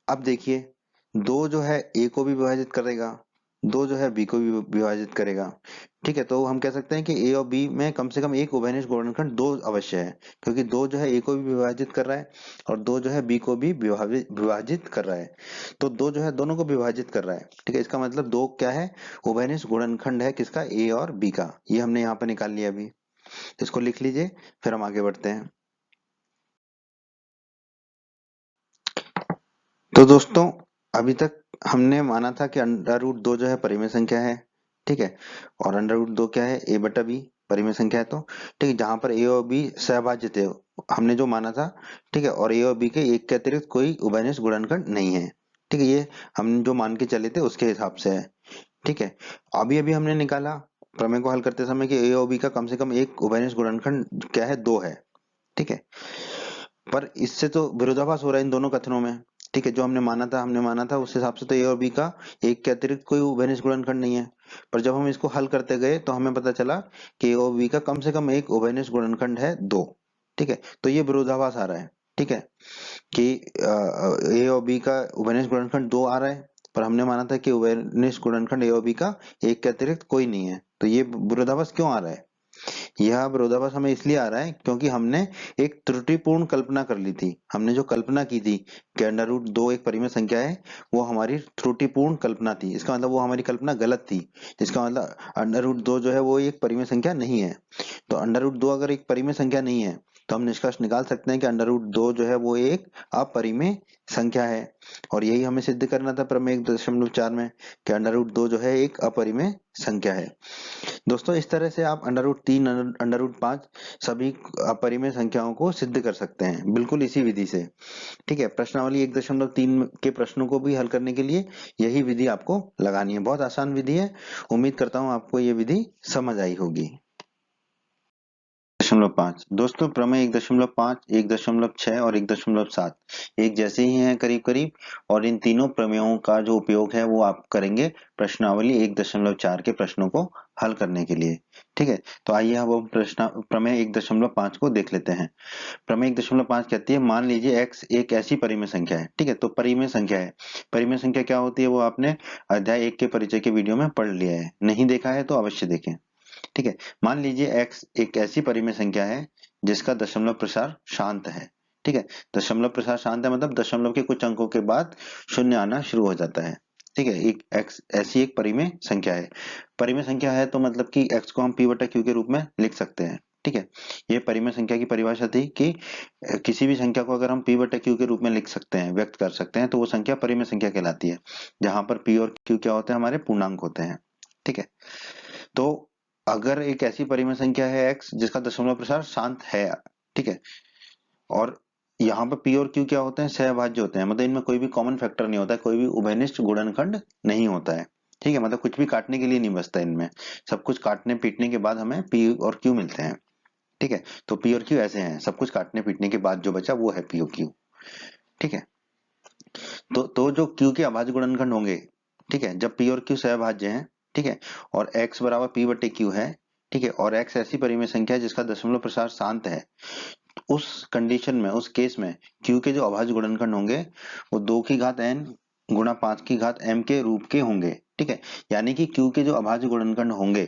अब देखिए 2 जो है A को भी विभाजित करेगा, 2 जो है B को भी विभाजित करेगा। ठीक है, तो हम कह सकते हैं कि A और B में कम से कम एक उभयनिष्ठ गुणनखंड 2 अवश्य है, क्योंकि 2 जो है A को भी विभाजित कर रहा है और 2 जो है B को भी विभाजित कर रहा है। तो 2 जो है दोनों को विभाजित कर रहा है। ठीक है, इसका मतलब 2 क्या है, उभयनिष्ठ गुणनखंड है किसका, A और B का। ये हमने यहाँ पे निकाल लिया अभी, इसको लिख लीजिए, फिर हम आगे बढ़ते हैं। तो दोस्तों अभी तक हमने माना था कि अंडर रूट 2 जो है परिमेय संख्या है। ठीक है, और अंडर रूट 2 क्या है, a बटा b परिमेय संख्या है। तो ठीक है, जहां पर a और b सहभाज्य थे हमने जो माना था। ठीक है, और a और b के एक के अतिरिक्त कोई उभयनिष्ठ गुणनखंड नहीं है। ठीक है, ये हम जो मान के चले थे उसके हिसाब से है। ठीक है, अभी अभी हमने निकाला प्रमेय को हल करते समय कि a और b का कम से कम एक उभयनिष्ठ गुणनखंड क्या है, 2 है। ठीक है, पर इससे तो विरोधाभास हो रहा है इन दोनों कथनों में। ठीक है, जो हमने माना था उस हिसाब से तो ए और बी का एक के अतिरिक्त कोई उभयनिष्ठ गुणनखंड नहीं है। पर जब हम इसको हल करते गए तो हमें पता चला कि ए और बी का कम से कम एक उभयनिष्ठ गुणनखंड है, 2। ठीक है, तो ये विरोधाभास आ रहा है। ठीक है, कि ए और बी का उभयनिष्ठ गुणनखंड 2 आ रहा है, पर हमने माना था कि उभयनिष्ठ गुणनखंड ए और बी का एक के अतिरिक्त कोई नहीं है। तो ये विरोधाभास क्यों आ रहा है, यह विरोधाभास हमें इसलिए आ रहा है क्योंकि हमने एक त्रुटिपूर्ण कल्पना कर ली थी। हमने जो कल्पना की थी कि अंडर रूट 2 एक परिमेय संख्या है, वो हमारी त्रुटिपूर्ण कल्पना थी। इसका मतलब वो हमारी कल्पना गलत थी। इसका मतलब अंडर रूट 2 जो है वो एक परिमेय संख्या नहीं है। तो अंडर रूट 2 अगर एक परिमेय संख्या नहीं है तो हम निष्कर्ष निकाल सकते हैं कि अंडर रूट 2 जो है वो एक अपरिमेय संख्या है। और यही हमें सिद्ध करना था प्रमेय 1.4 में कि अंडर रूट 2 जो है एक अपरिमेय संख्या है। दोस्तों इस तरह से आप अंडर रूट 3 अंडर रूट 5 सभी अपरिमेय संख्याओं को सिद्ध कर सकते हैं, बिल्कुल इसी विधि से। ठीक है, प्रश्नावली 1.3 के प्रश्नों को भी हल करने के लिए यही विधि आपको लगानी है। बहुत आसान विधि है, उम्मीद करता हूं आपको ये विधि समझ आई होगी। 1.5 दोस्तों प्रमेय 1.5, 1.6 और 1.7 एक जैसे ही हैं करीब करीब, और इन तीनों प्रमेयों का जो उपयोग है वो आप करेंगे प्रश्नावली 1.4 के प्रश्नों को हल करने के लिए। ठीक है, तो आइए अब हम प्रमेय 1.5 को देख लेते हैं। प्रमेय 1.5 कहती है, मान लीजिए x एक ऐसी परिमेय संख्या है। ठीक है, तो परिमेय संख्या है, परिमेय संख्या क्या होती है वो आपने अध्याय 1 के परिचय के वीडियो में पढ़ लिया है, नहीं देखा है तो अवश्य देखें। ठीक है, मान लीजिए x एक ऐसी परिमेय संख्या है जिसका दशमलव प्रसार शांत है। ठीक है, दशमलव प्रसार शांत है मतलब दशमलव के कुछ अंकों के बाद शून्य आना शुरू हो जाता है। ठीक है, एक x ऐसी एक परिमेय संख्या है। परिमेय संख्या है तो मतलब कि x को हम p बटा q के रूप में लिख सकते हैं। ठीक है, ये परिमेय संख्या की परिभाषा थी कि किसी भी संख्या को अगर हम p बटा q के रूप में लिख सकते हैं, व्यक्त कर सकते हैं, तो वो संख्या परिमेय संख्या कहलाती है, जहां पर p और q क्या होते हैं, हमारे पूर्णांक होते हैं। ठीक है, तो अगर एक ऐसी परिमेय संख्या है x जिसका दशमलव प्रसार शांत है, ठीक है, और यहाँ पे p और q क्या होते हैं, सहभाज्य होते हैं, मतलब इनमें कोई भी कॉमन फैक्टर नहीं होता है, कोई भी उभयनिष्ठ गुणनखंड नहीं होता है। ठीक है, मतलब कुछ भी काटने के लिए नहीं बचता इनमें, सब कुछ काटने पीटने के बाद हमें पी और क्यू मिलते हैं। ठीक है, तो पी और क्यू ऐसे हैं, सब कुछ काटने पीटने के बाद जो बचा वो है पी और क्यू। ठीक है, तो जो क्यू के अभाज्य गुणनखंड होंगे, ठीक है, जब पी और क्यू सहभाज्य हैं, ठीक है, और एक्स बराबर पी बटे क्यू है, ठीक है, और एक्स ऐसी परिमेय संख्या है जिसका दशमलव प्रसार शांत है, उस कंडीशन में, उस केस में क्यू के जो अभाज्य गुणनखंड होंगे वो 2 की घात n गुणा 5 की घात m के रूप के होंगे। ठीक है, यानी कि क्यू के जो अभाज्य गुणनखंड होंगे,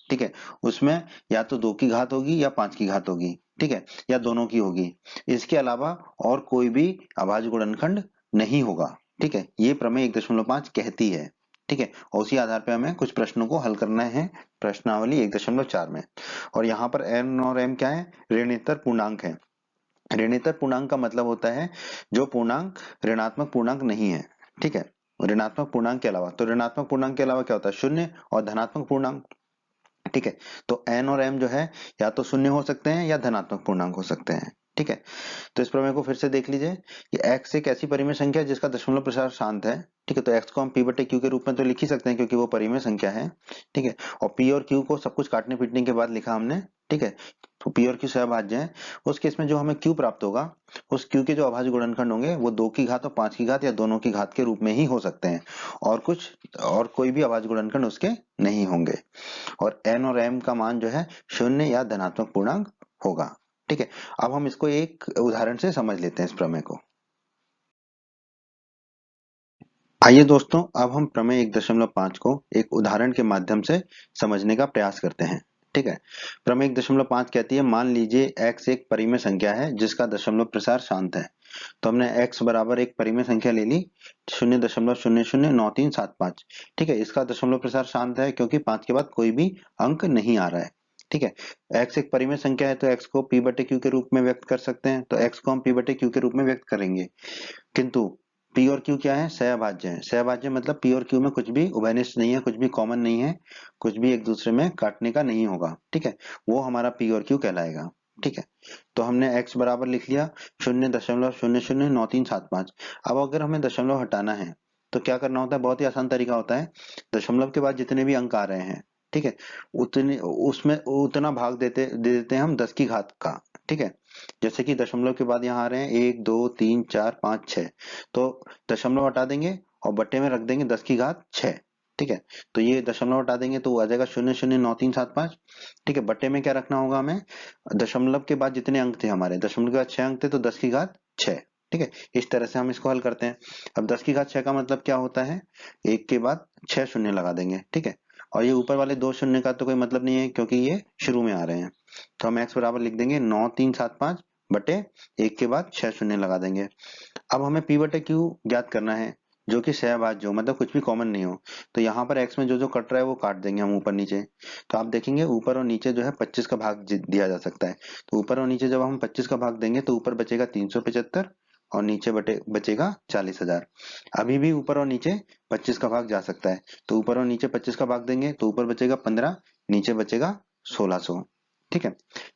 ठीक है, उसमें या तो 2 की घात होगी या 5 की घात होगी, ठीक है, या दोनों की होगी। इसके अलावा और कोई भी अभाज्य गुणनखंड नहीं होगा। ठीक है, ये प्रमेय 1.5 कहती है। ठीक है, और उसी आधार पे हमें कुछ प्रश्नों को हल करना है प्रश्नावली 1.4 में। और यहाँ पर n और m क्या है? ऋणोत्तर पूर्णांक है। ऋणोत्तर पूर्णांक का मतलब होता है जो पूर्णांक ऋणात्मक पूर्णांक नहीं है। ठीक है, ऋणात्मक पूर्णांक के अलावा, तो ऋणात्मक पूर्णांक के अलावा क्या होता है? शून्य और धनात्मक पूर्णांक। ठीक है, तो n और m जो है या तो शून्य हो सकते हैं या धनात्मक पूर्णांक हो सकते हैं। ठीक है, तो इस प्रमेय को फिर से देख लीजिए कि x एक ऐसी परिमेय संख्या है जिसका दशमलव प्रसार शांत है। ठीक है, तो x को हम p बटे q के रूप में तो लिख ही सकते हैं क्योंकि वो परिमेय संख्या है। ठीक है, और p और q को सब कुछ काटने पीटने के बाद लिखा हमने। ठीक है, तो p और q सहभाज्य हैं। उस केस में जो हमें q प्राप्त होगा, उस q के जो अभाज्य गुणनखंड होंगे वो 2 की घात और 5 की घात या दोनों की घात के रूप में ही हो सकते हैं, और कोई भी अभाज्य गुणनखंड उसके नहीं होंगे। और n और m का मान जो है शून्य या धनात्मक पूर्णांक होगा। ठीक है, अब हम इसको एक उदाहरण से समझ लेते हैं इस प्रमेय को। आइए दोस्तों, अब हम प्रमेय 1.5 को एक उदाहरण के माध्यम से समझने का प्रयास करते हैं। ठीक है, प्रमेय 1.5 कहती है मान लीजिए x एक परिमेय संख्या है जिसका दशमलव प्रसार शांत है। तो हमने x बराबर एक परिमेय संख्या ले ली 0.009375। ठीक है, इसका दशमलव प्रसार शांत है क्योंकि 5 के बाद कोई भी अंक नहीं आ रहा है। ठीक है, x एक परिमेय संख्या है तो x को p बटे q के रूप में व्यक्त कर सकते हैं, तो x को हम p बटे q के रूप में व्यक्त करेंगे। किंतु p और q क्या है? सहभाज्य है। सहभाज्य मतलब p और q में कुछ भी उभयनिष्ठ नहीं है, कुछ भी कॉमन नहीं है, कुछ भी एक दूसरे में काटने का नहीं होगा। ठीक है, वो हमारा p और q कहलाएगा। ठीक है, तो हमने x बराबर लिख लिया 0.009375। अब अगर हमें दशमलव हटाना है तो क्या करना होता है? बहुत ही आसान तरीका होता है। दशमलव के बाद जितने भी अंक आ रहे हैं, ठीक है, उतने उसमें उतना भाग दे देते हैं हम 10 की घात का। ठीक है, जैसे कि दशमलव के बाद यहाँ आ रहे हैं 1 2 3 4 5 6, तो दशमलव हटा देंगे और बट्टे में रख देंगे 10 की घात 6। ठीक है, तो ये दशमलव हटा देंगे तो आ जाएगा 0.009375। ठीक है, बट्टे में क्या रखना होगा हमें? दशमलव के बाद जितने अंक थे हमारे, दशमलव के बाद 6 अंक थे तो 10 की घात 6। ठीक है, इस तरह से हम इसको हल करते हैं। अब 10 की घात 6 का मतलब क्या होता है? एक के बाद 6 शून्य लगा देंगे। ठीक है, और ये ऊपर वाले 2 शून्य का तो कोई मतलब नहीं है क्योंकि ये शुरू में आ रहे हैं। तो हम x बराबर लिख देंगे 9375 बटे एक के बाद 6 शून्य लगा देंगे। अब हमें p बटे q ज्ञात करना है जो कि सहभाज्य हो, मतलब कुछ भी कॉमन नहीं हो। तो यहाँ पर x में जो जो कट रहा है वो काट देंगे हम ऊपर नीचे। तो आप देखेंगे ऊपर और नीचे जो है 25 का भाग दिया जा सकता है। तो ऊपर और नीचे जब हम 25 का भाग देंगे तो ऊपर बचेगा 375 और नीचे बचेगा 40,000। अभी भी ऊपर और नीचे 25 का भाग जा सकता है, तो ऊपर और नीचे 25 का भाग देंगे तो ऊपर बचेगा 15, नीचे बचेगा 1600। ठीक है,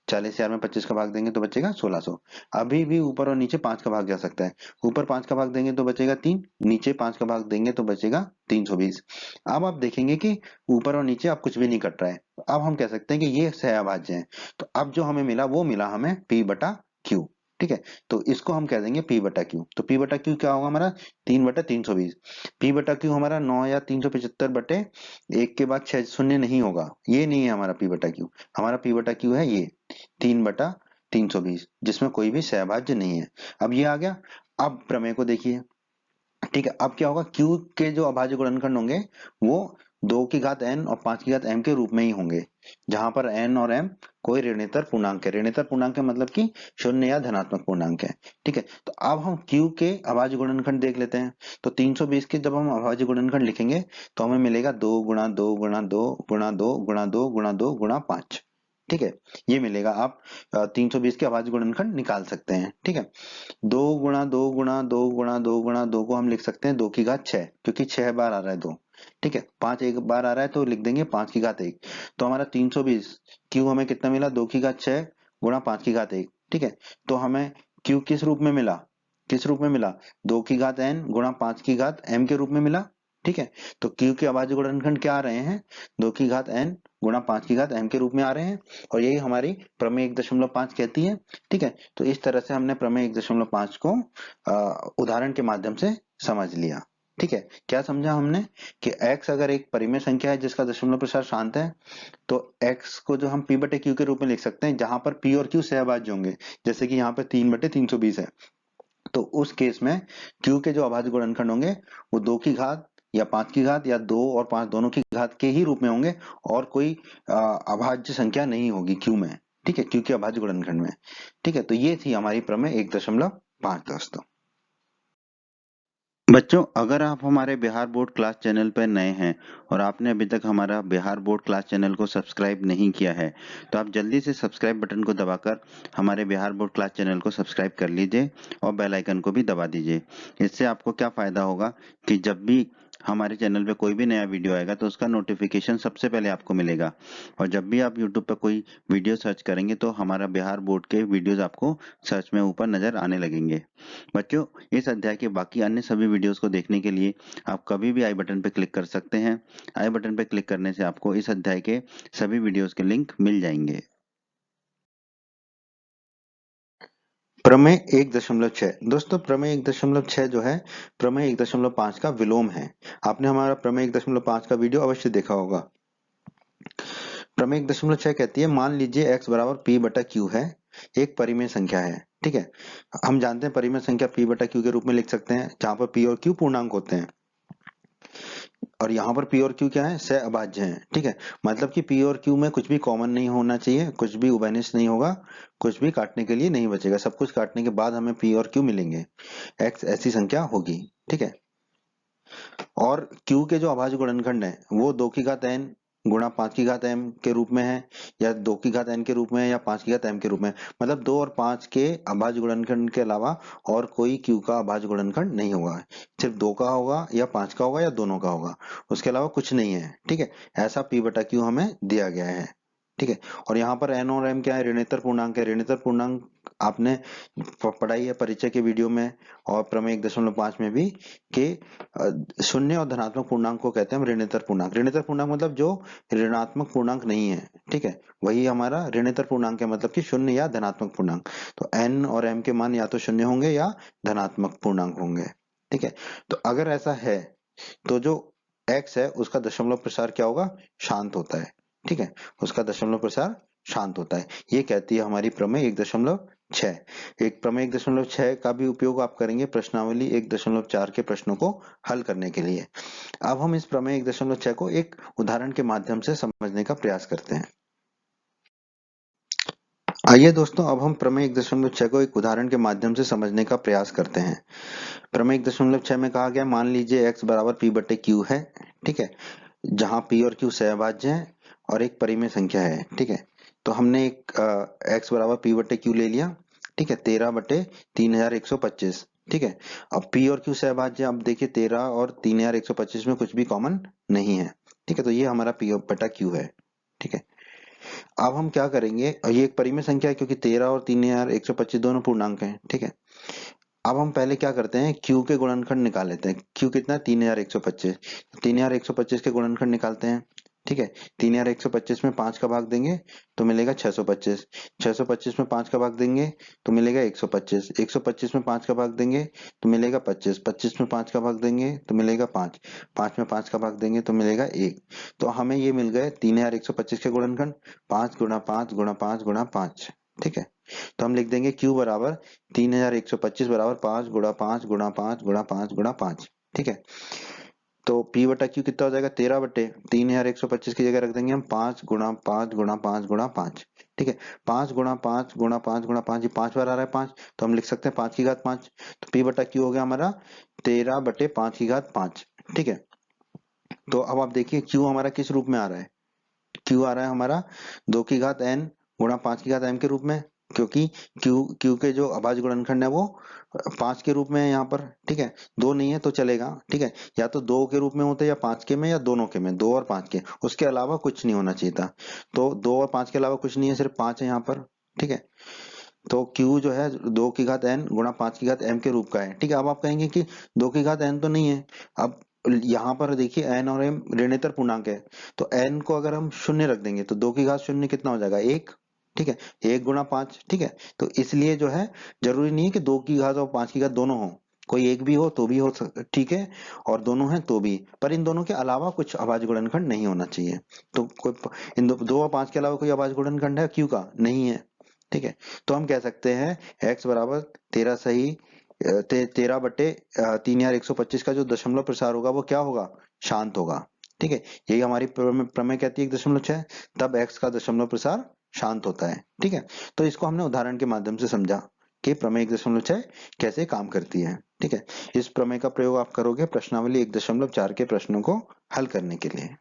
40,000 में 25 का भाग देंगे तो बचेगा 1600। अभी भी ऊपर और नीचे 5 का भाग जा सकता है, ऊपर 5 का भाग देंगे तो बचेगा 3, नीचे 5 का भाग देंगे तो बचेगा 320। अब आप देखेंगे कि ऊपर और नीचे अब कुछ भी नहीं कट रहा है, अब हम कह सकते हैं कि ये सहअभाज्य है। तो अब जो हमें मिला वो मिला हमें p बटा q। ठीक है, तो इसको हम कह देंगे p बटा q। तो p बटा q क्या होगा हमारा? 3/320। p बटा q हमारा 9 या 375 बटे एक के बाद 6 शून्य नहीं होगा, ये नहीं है हमारा p बटा q। हमारा p बटा q है ये 3/320 जिसमें कोई भी सहभाज्य नहीं है। अब ये आ गया। अब प्रमेय को देखिए। ठीक है, अब क्या होगा? Q के जो अभाज्य गुणनखंड होंगे वो 2 की घात n और 5 की घात m के रूप में ही होंगे, जहां पर n और m कोई ऋणोत्तर पूर्णांक है। ऋणोत्तर पूर्णांक का मतलब कि शून्य या धनात्मक पूर्णांक है। ठीक है, तो अब हम Q के अभाज्य गुणनखंड देख लेते हैं। तो 320 के जब हम अभाज्य गुणनखंड लिखेंगे तो हमें मिलेगा 2 गुणा 2 गुणा 2 गुणा 2 गुणा 2 गुणा 2 गुणा 5। ठीक है, ये मिलेगा। आप 320 के अभाज्य गुणनखंड निकाल सकते हैं। ठीक है, 2 को हम लिख सकते हैं 2 की घात 6 क्योंकि 6 बार आ रहा है 2। ठीक है, 5 एक बार आ रहा है तो लिख देंगे 5 की घात 1। तो हमारा 320 क्यू हमें कितना मिला? 2 की घात 6 गुणा 5 की घात 1। ठीक है, तो हमें क्यू किस रूप में मिला? किस रूप में मिला? 2 की घात n गुणा 5 की घात m के रूप में मिला। ठीक है। तो Q के अभाज्य गुणनखंड क्या आ रहे हैं, 2 की घात n गुणा 5 की घात m के रूप में आ रहे हैं, और यही हमारी प्रमेय 1.5 कहती है। ठीक है, तो इस तरह से हमने प्रमेय 1.5 को उदाहरण के माध्यम से समझ लिया। ठीक है, क्या समझा हमने कि x अगर एक परिमेय संख्या है जिसका दशमलव प्रसार शांत है, तो x को जो हम p बटे q के रूप में लिख सकते हैं, जहां पर p और q सहअभाज्य होंगे, जैसे कि यहाँ पे 3 बटे 320 है। तो उस केस में q के जो अभाज्य गुणनखंड होंगे वो 2 की घात या 5 की घात या 2 और 5 दोनों की घात के ही रूप में होंगे, और कोई अभाज्य संख्या नहीं होगी q में। ठीक है, q के अभाज्य गुणनखंड में। ठीक है, तो ये थी हमारी प्रमेय 1.5 दोस्तों। बच्चों, अगर आप हमारे बिहार बोर्ड क्लास चैनल पर नए हैं और आपने अभी तक हमारा बिहार बोर्ड क्लास चैनल को सब्सक्राइब नहीं किया है, तो आप जल्दी से सब्सक्राइब बटन को दबाकर हमारे बिहार बोर्ड क्लास चैनल को सब्सक्राइब कर लीजिए और बेल आइकन को भी दबा दीजिए। इससे आपको क्या फायदा होगा कि जब भी हमारे चैनल पे कोई भी नया वीडियो आएगा तो उसका नोटिफिकेशन सबसे पहले आपको मिलेगा, और जब भी आप यूट्यूब पर कोई वीडियो सर्च करेंगे तो हमारा बिहार बोर्ड के वीडियोज आपको सर्च में ऊपर नजर आने लगेंगे। बच्चों, इस अध्याय के बाकी अन्य सभी वीडियोस को देखने के लिए आप कभी भी आई बटन पर क्लिक कर सकते हैं। आई बटन पर क्लिक करने से आपको इस अध्याय के सभी वीडियोस के लिंक मिल जाएंगे। प्रमेय 1.6 दोस्तों, प्रमेय 1.6 जो है प्रमेय 1.5 का विलोम है। आपने हमारा प्रमेय 1.5 का वीडियो अवश्य देखा होगा। प्रमेय 1.6 कहती है, मान लीजिए x बराबर p बटा q है, एक परिमेय संख्या है। ठीक है, हम जानते हैं परिमेय संख्या p बटा q के रूप में लिख सकते हैं, जहां पर p और q पूर्णांक होते हैं, और यहाँ पर p और q क्या है, सहअभाज्य हैं। ठीक है, मतलब कि p और q में कुछ भी कॉमन नहीं होना चाहिए, कुछ भी उभयनिष्ठ नहीं होगा, कुछ भी काटने के लिए नहीं बचेगा, सब कुछ काटने के बाद हमें p और q मिलेंगे, x ऐसी संख्या होगी। ठीक है, और q के जो अभाज्य गुणनखंड है वो 2 की घात n गुणा 5 की घात m के रूप में है, या 2 की घात n के रूप में है, या 5 की घात m के रूप में है। मतलब 2 और 5 के अभाज्य गुणनखंड के अलावा और कोई q का अभाज्य गुणनखंड नहीं होगा, सिर्फ 2 का होगा या 5 का होगा या दोनों का होगा, उसके अलावा कुछ नहीं है। ठीक है, ऐसा p बटा q हमें दिया गया है। ठीक है, और यहाँ पर n और m क्या है, ऋणोत्तर पूर्णांक है। ऋणोत्तर पूर्णांक आपने पढ़ाई है परिचय के वीडियो में, और प्रमेय 1.5 में भी, कि शून्य और धनात्मक पूर्णांक को कहते हैं हम ऋणोत्तर पूर्णांक। ऋणोत्तर पूर्णांक मतलब जो ऋणात्मक पूर्णांक नहीं है। ठीक है, वही हमारा ऋणोत्तर पूर्णांक है, मतलब कि शून्य या धनात्मक पूर्णांक। तो n और m के मान या तो शून्य होंगे या धनात्मक पूर्णांक होंगे। ठीक है, तो अगर ऐसा है तो जो x है उसका दशमलव प्रसार क्या होगा, शांत होता है। ठीक है, उसका दशमलव प्रसार शांत होता है। ये कहती है हमारी प्रमेय 1.6। एक प्रमेय 1.6 का भी उपयोग आप करेंगे प्रश्नावली 1.4 के प्रश्नों को हल करने के लिए। अब हम इस प्रमेय 1.6 को एक उदाहरण के माध्यम से समझने का प्रयास करते हैं। आइए दोस्तों, अब हम प्रमेय 1.6 को एक उदाहरण के माध्यम से समझने का प्रयास करते हैं। प्रमेय 1.6 में कहा गया, मान लीजिए x बराबर p बटे q है। ठीक है, जहां p और q सहअभाज्य हैं और एक परिमेय संख्या है। ठीक है, तो हमने एक x बराबर p बटे q ले लिया। ठीक है, 13 बटे 3125। ठीक है, अब p और q सहअभाज्य, अब देखिए 13 और 3125 में कुछ भी कॉमन नहीं है। ठीक है, तो ये हमारा p बटा q है। ठीक है, अब हम क्या करेंगे, ये एक परिमेय संख्या है क्योंकि 13 और 3125 दोनों पूर्णांक हैं। ठीक है, अब हम पहले क्या करते हैं, q के गुणनखंड निकाल लेते हैं। q कितना है, 3125। 3125 के गुणनखंड निकालते हैं। ठीक है, 3125 में 5 का भाग देंगे तो मिलेगा 625। 625 में 5 का भाग देंगे तो मिलेगा 125। 125 में 5 का भाग देंगे तो मिलेगा 25। 25 में 5 का भाग देंगे तो मिलेगा 5। 5 में 5 का भाग देंगे तो मिलेगा 1। तो हमें ये मिल गए 3125 के गुणनखंड, 5 गुणा 5 गुणा 5 गुणा 5। ठीक है, तो हम लिख देंगे q बराबर 3125 बराबर 5 गुणा 5 गुणा 5 गुणा 5 गुणा 5। ठीक है, तो p बटा q कितना हो जाएगा, 13 बटे 3125 की जगह रख देंगे हम 5 गुणा 5 गुणा 5 गुणा 5। ठीक है, 5 गुणा 5 गुणा 5 गुणा 5, ये 5 बार आ रहा है 5, तो हम लिख सकते हैं 5 की घात 5। तो p बटा q हो गया हमारा 13 बटे 5 की घात 5। ठीक है, तो अब आप देखिए q हमारा किस रूप में आ रहा है, q आ रहा है हमारा 2 की घात n गुणा 5 की घात m के रूप में, क्योंकि q के जो अभाज्य गुणनखंड है वो 5 के रूप में है यहाँ पर। ठीक है, 2 नहीं है तो चलेगा। ठीक है, या तो 2 के रूप में होते या 5 के में या दोनों के में, 2 और 5 के, उसके अलावा कुछ नहीं होना चाहिए था। तो 2 और 5 के अलावा कुछ नहीं है, सिर्फ 5 है यहाँ पर। ठीक है, तो q जो है 2 की घात n गुणा 5 की घात m के रूप का है। ठीक है, अब आप कहेंगे कि 2 की घात n तो नहीं है, अब यहाँ पर देखिए n और m ऋणेतर पूर्णांक है, तो n को अगर हम शून्य रख देंगे तो 2 की घात शून्य कितना हो जाएगा, 1। ठीक है, 1 गुणा 5। ठीक है, तो इसलिए जो है जरूरी नहीं है कि 2 की घात और 5 की घात दोनों हो, कोई एक भी हो तो भी हो ठीक है, और दोनों हैं तो भी, पर इन दोनों के अलावा कुछ अभाज्य गुणनखंड नहीं होना चाहिए। तो कोई इन दो और 5 के अलावा कोई अभाज्य गुणनखंड है क्यू का, नहीं है। ठीक है, तो हम कह सकते हैं x बराबर 13 सही 13/3125 का जो दशमलव प्रसार होगा वो क्या होगा, शांत होगा। ठीक है, यही हमारी प्रमेय कहती है 1.6, तब x का दशमलव प्रसार शांत होता है। ठीक है, तो इसको हमने उदाहरण के माध्यम से समझा कि प्रमेय 1.6 कैसे काम करती है। ठीक है, इस प्रमेय का प्रयोग आप करोगे प्रश्नावली 1.4 के प्रश्नों को हल करने के लिए।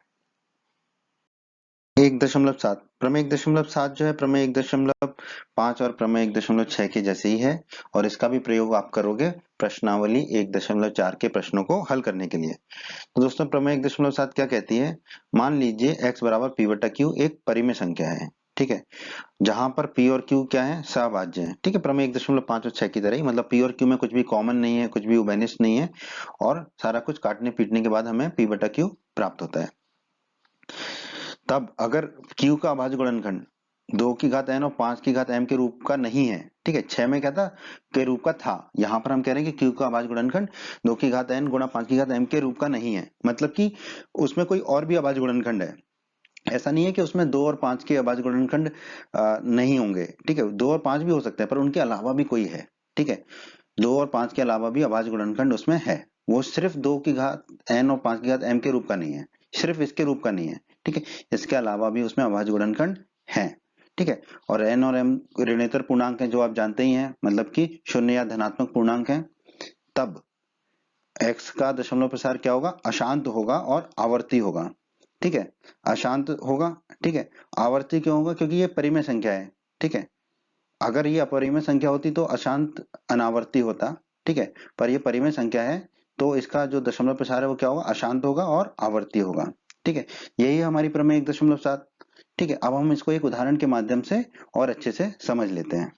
1.7 प्रमेय 1.7 जो है प्रमेय 1.5 और प्रमेय 1.6 के जैसे ही है, और इसका भी प्रयोग आप करोगे प्रश्नावली 1.4 के प्रश्नों को हल करने के लिए। तो दोस्तों प्रमेय 1.7 क्या कहती है, मान लीजिए x बराबर p बटा q एक परिमेय संख्या है। ठीक है, जहां पर p और q क्या है, सहभाज्य है। ठीक है, प्रमेय 1.5 और 6 की तरह ही, मतलब p और q में कुछ भी कॉमन नहीं है, कुछ भी उभयनिष्ठ नहीं है, और सारा कुछ काटने पीटने के बाद हमें p बटा q प्राप्त होता है। तब अगर q का अभाज्य गुणनखंड 2 की घात n और 5 की घात m के रूप का नहीं है, ठीक है, 6 में क्या था, के रूप का था, यहाँ पर हम कह रहे हैं कि q का अभाज्य गुणनखंड 2 की घात n गुणा 5 की घात m के रूप का नहीं है, मतलब कि उसमें कोई और भी अभाज्य गुणनखंड है। ऐसा नहीं है कि उसमें 2 और 5 के अभाज्य गुणनखंड नहीं होंगे। ठीक है, 2 और 5 भी हो सकते हैं, पर उनके अलावा भी कोई है। ठीक है, 2 और 5 के अलावा भी अभाज्य गुणनखंड उसमें है, वो सिर्फ 2 की घात n और 5 की घात m के रूप का नहीं है, सिर्फ इसके रूप का नहीं है। ठीक है, इसके अलावा भी उसमें अभाज्य गुणनखंड है। ठीक है, और n और m ऋणेतर पूर्णांक हैं जो आप जानते ही हैं, मतलब कि शून्य या धनात्मक पूर्णांक है। तब x का दशमलव प्रसार क्या होगा, अशांत होगा और आवर्ती होगा। ठीक है, अशांत होगा। ठीक है, आवर्ती क्यों होगा, क्योंकि ये परिमेय संख्या है। ठीक है, अगर ये अपरिमेय संख्या होती तो अशांत अनावर्ती होता। ठीक है, पर ये परिमेय संख्या है, तो इसका जो दशमलव प्रसार है वो क्या होगा, अशांत होगा और आवर्ती होगा। ठीक है, यही हमारी प्रमेय 1.7। ठीक है, अब हम इसको एक उदाहरण के माध्यम से और अच्छे से समझ लेते हैं।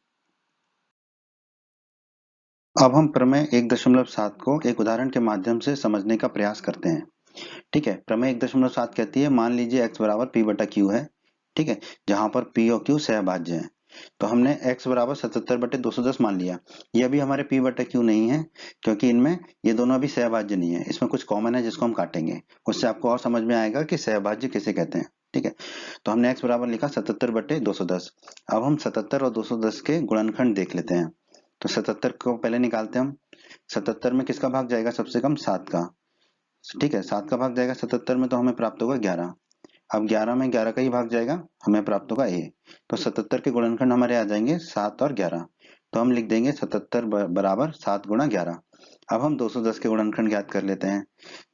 अब हम प्रमेय 1.7 को एक उदाहरण के माध्यम से समझने का प्रयास करते हैं। ठीक है, प्रमेय 1.7 कहती है, मान लीजिए x बराबर p बटा q है। ठीक है, जहां पर p और q सहभाज्य है, तो हमने x बराबर 77/210 मान लिया। ये अभी हमारे p बटा q नहीं है, क्योंकि इनमें ये दोनों अभी सहभाज्य नहीं है, इसमें कुछ कॉमन है जिसको हम काटेंगे, उससे आपको और समझ में आएगा कि सहभाज्य किसे कहते हैं। ठीक है, तो हमने x बराबर लिखा 77/210। अब हम 77 और 210 के गुणनखंड देख लेते हैं। तो 77 को पहले निकालते हैं हम। 77 में किसका भाग जाएगा, सबसे कम 7 का। ठीक है, 7 का भाग जाएगा 77 में, तो हमें प्राप्त होगा 11। अब 11 में 11 का ही भाग जाएगा, हमें प्राप्त होगा a। तो 77 के गुणनखंड हमारे आ जाएंगे 7 और 11। तो हम लिख देंगे 77 बराबर 7 गुणा 11। अब हम 210 के गुणनखंड ज्ञात कर लेते हैं।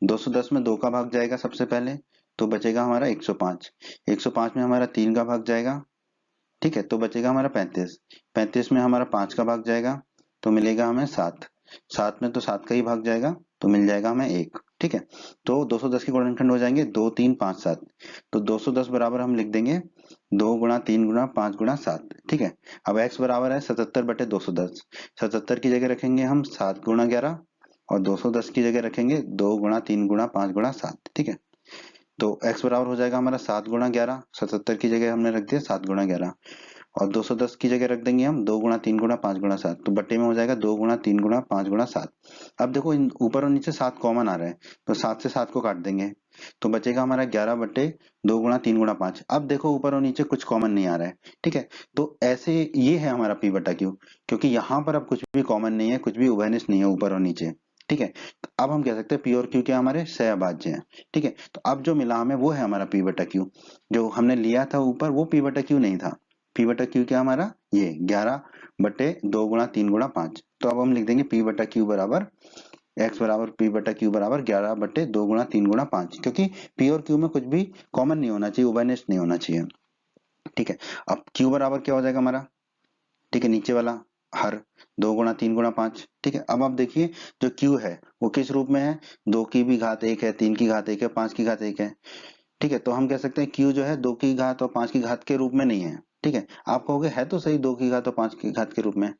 210 में 2 का भाग जाएगा सबसे पहले, तो बचेगा हमारा 105। 105 में हमारा 3 का भाग जाएगा। ठीक है, तो बचेगा हमारा 35। 35 में हमारा 5 का भाग जाएगा, तो मिलेगा हमें 7। 7 में तो 7 का ही भाग जाएगा, तो मिल जाएगा हमें 1। ठीक है, तो 210 के गुणनखंड हो जाएंगे 2 3 5 7। तो 210 बराबर हम लिख देंगे 2 गुणा 3 गुणा 5 गुणा 7। ठीक है, अब x बराबर है 77/210। 77 की जगह रखेंगे हम 7 गुणा 11, और 210 की जगह रखेंगे 2 गुणा 3 गुणा 5 गुणा 7। ठीक है, तो x बराबर हो जाएगा हमारा 7 गुणा 11। 77 की जगह हमने रख दिया 7 गुणा 11, और 210 की जगह रख देंगे हम 2 गुणा 3 गुणा 5 गुणा 7। तो बट्टे में हो जाएगा 2 गुणा 3 गुणा 5 गुणा 7। अब देखो इन ऊपर और नीचे 7 कॉमन आ रहा है, तो 7 से 7 को काट देंगे, तो बचेगा हमारा 11 बट्टे 2 गुणा 3 गुणा 5। अब देखो ऊपर और नीचे कुछ कॉमन नहीं आ रहा है। ठीक है, तो ऐसे ये है हमारा p बटा q, क्योंकि यहाँ पर अब कुछ भी कॉमन नहीं है, कुछ भी उभयनिष्ठ नहीं है ऊपर और नीचे। ठीक है, तो अब हम कह सकते हैं p और q क्या हमारे सहअभाज्य हैं। ठीक है, तो अब जो मिला हमें वो है हमारा p बटा q। जो हमने लिया था ऊपर वो p बटा q नहीं था। p बटा q क्या हमारा, ये 11 बटे 2 गुणा 3 गुणा 5। तो अब हम लिख देंगे p बटा q बराबर x बराबर p बटा q बराबर 11 बटे 2 गुणा 3 गुणा 5, क्योंकि p और q में कुछ भी कॉमन नहीं होना चाहिए, उभयनिष्ठ नहीं होना चाहिए। ठीक है, अब q बराबर क्या हो जाएगा हमारा, ठीक है, नीचे वाला हर 2 गुणा 3 गुणा 5। ठीक है, अब आप देखिए जो q है वो किस रूप में है, 2 की भी घात 1 है, 3 की घात 1 है, 5 की घात 1 है। ठीक है, तो हम कह सकते हैं q जो है 2 की घात और 5 की घात के रूप में नहीं है। ठीक है, आप कहोगे है तो सही 2 की घात और 5 की घात के रूप में,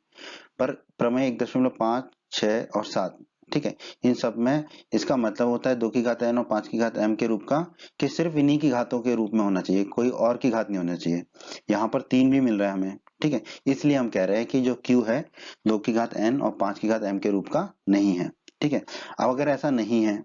पर प्रमेय 1.5 6 और 7 ठीक है। इन सब में इसका मतलब होता है 2 की घात n और 5 की घात m के रूप का, कि सिर्फ इन्हीं की घातों के रूप में होना चाहिए, कोई और की घात नहीं होना चाहिए। यहाँ पर 3 भी मिल रहा है हमें, ठीक है। इसलिए हम कह रहे हैं कि जो q है 2 की घात n और 5 की घात m के रूप का नहीं है, ठीक है। अब अगर ऐसा नहीं है,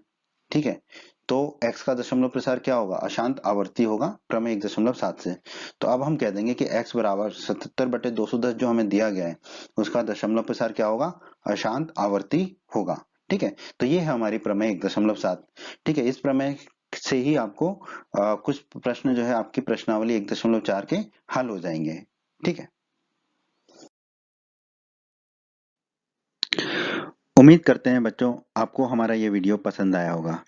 ठीक है, तो x का दशमलव प्रसार क्या होगा? अशांत आवर्ती होगा प्रमेय 1.7 से। तो अब हम कह देंगे कि x बराबर 77/210 जो हमें दिया गया है, उसका दशमलव प्रसार क्या होगा? अशांत आवर्ती होगा, ठीक है। तो ये है हमारी प्रमेय 1.7, ठीक है। इस प्रमेय से ही आपको कुछ प्रश्न जो है आपकी प्रश्नावली 1.4 के हल हो जाएंगे, ठीक है। उम्मीद करते हैं बच्चों आपको हमारा ये वीडियो पसंद आया होगा।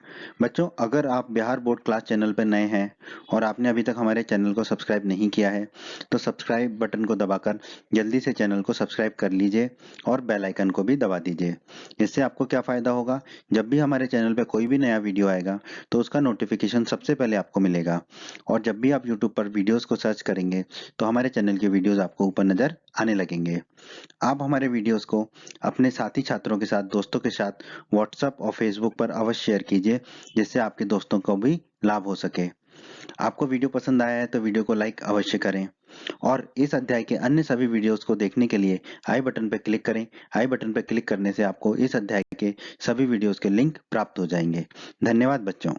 बच्चों, अगर आप बिहार बोर्ड क्लास चैनल पर नए हैं और आपने अभी तक हमारे चैनल को सब्सक्राइब नहीं किया है, तो सब्सक्राइब बटन को दबाकर जल्दी से चैनल को सब्सक्राइब कर लीजिए और बेल आइकन को भी दबा दीजिए। इससे आपको क्या फ़ायदा होगा? जब भी हमारे चैनल पर कोई भी नया वीडियो आएगा तो उसका नोटिफिकेशन सबसे पहले आपको मिलेगा। और जब भी आप यूट्यूब पर वीडियोज़ को सर्च करेंगे तो हमारे चैनल के वीडियोज़ आपको ऊपर नज़र आने लगेंगे। आप हमारे वीडियोस को अपने साथी छात्रों के साथ, दोस्तों के साथ व्हाट्सएप और फेसबुक पर अवश्य शेयर कीजिए, जिससे आपके दोस्तों को भी लाभ हो सके। आपको वीडियो पसंद आया है तो वीडियो को लाइक अवश्य करें और इस अध्याय के अन्य सभी वीडियोस को देखने के लिए आई बटन पर क्लिक करें। आई बटन पर क्लिक करने से आपको इस अध्याय के सभी वीडियोस के लिंक प्राप्त हो जाएंगे। धन्यवाद बच्चों।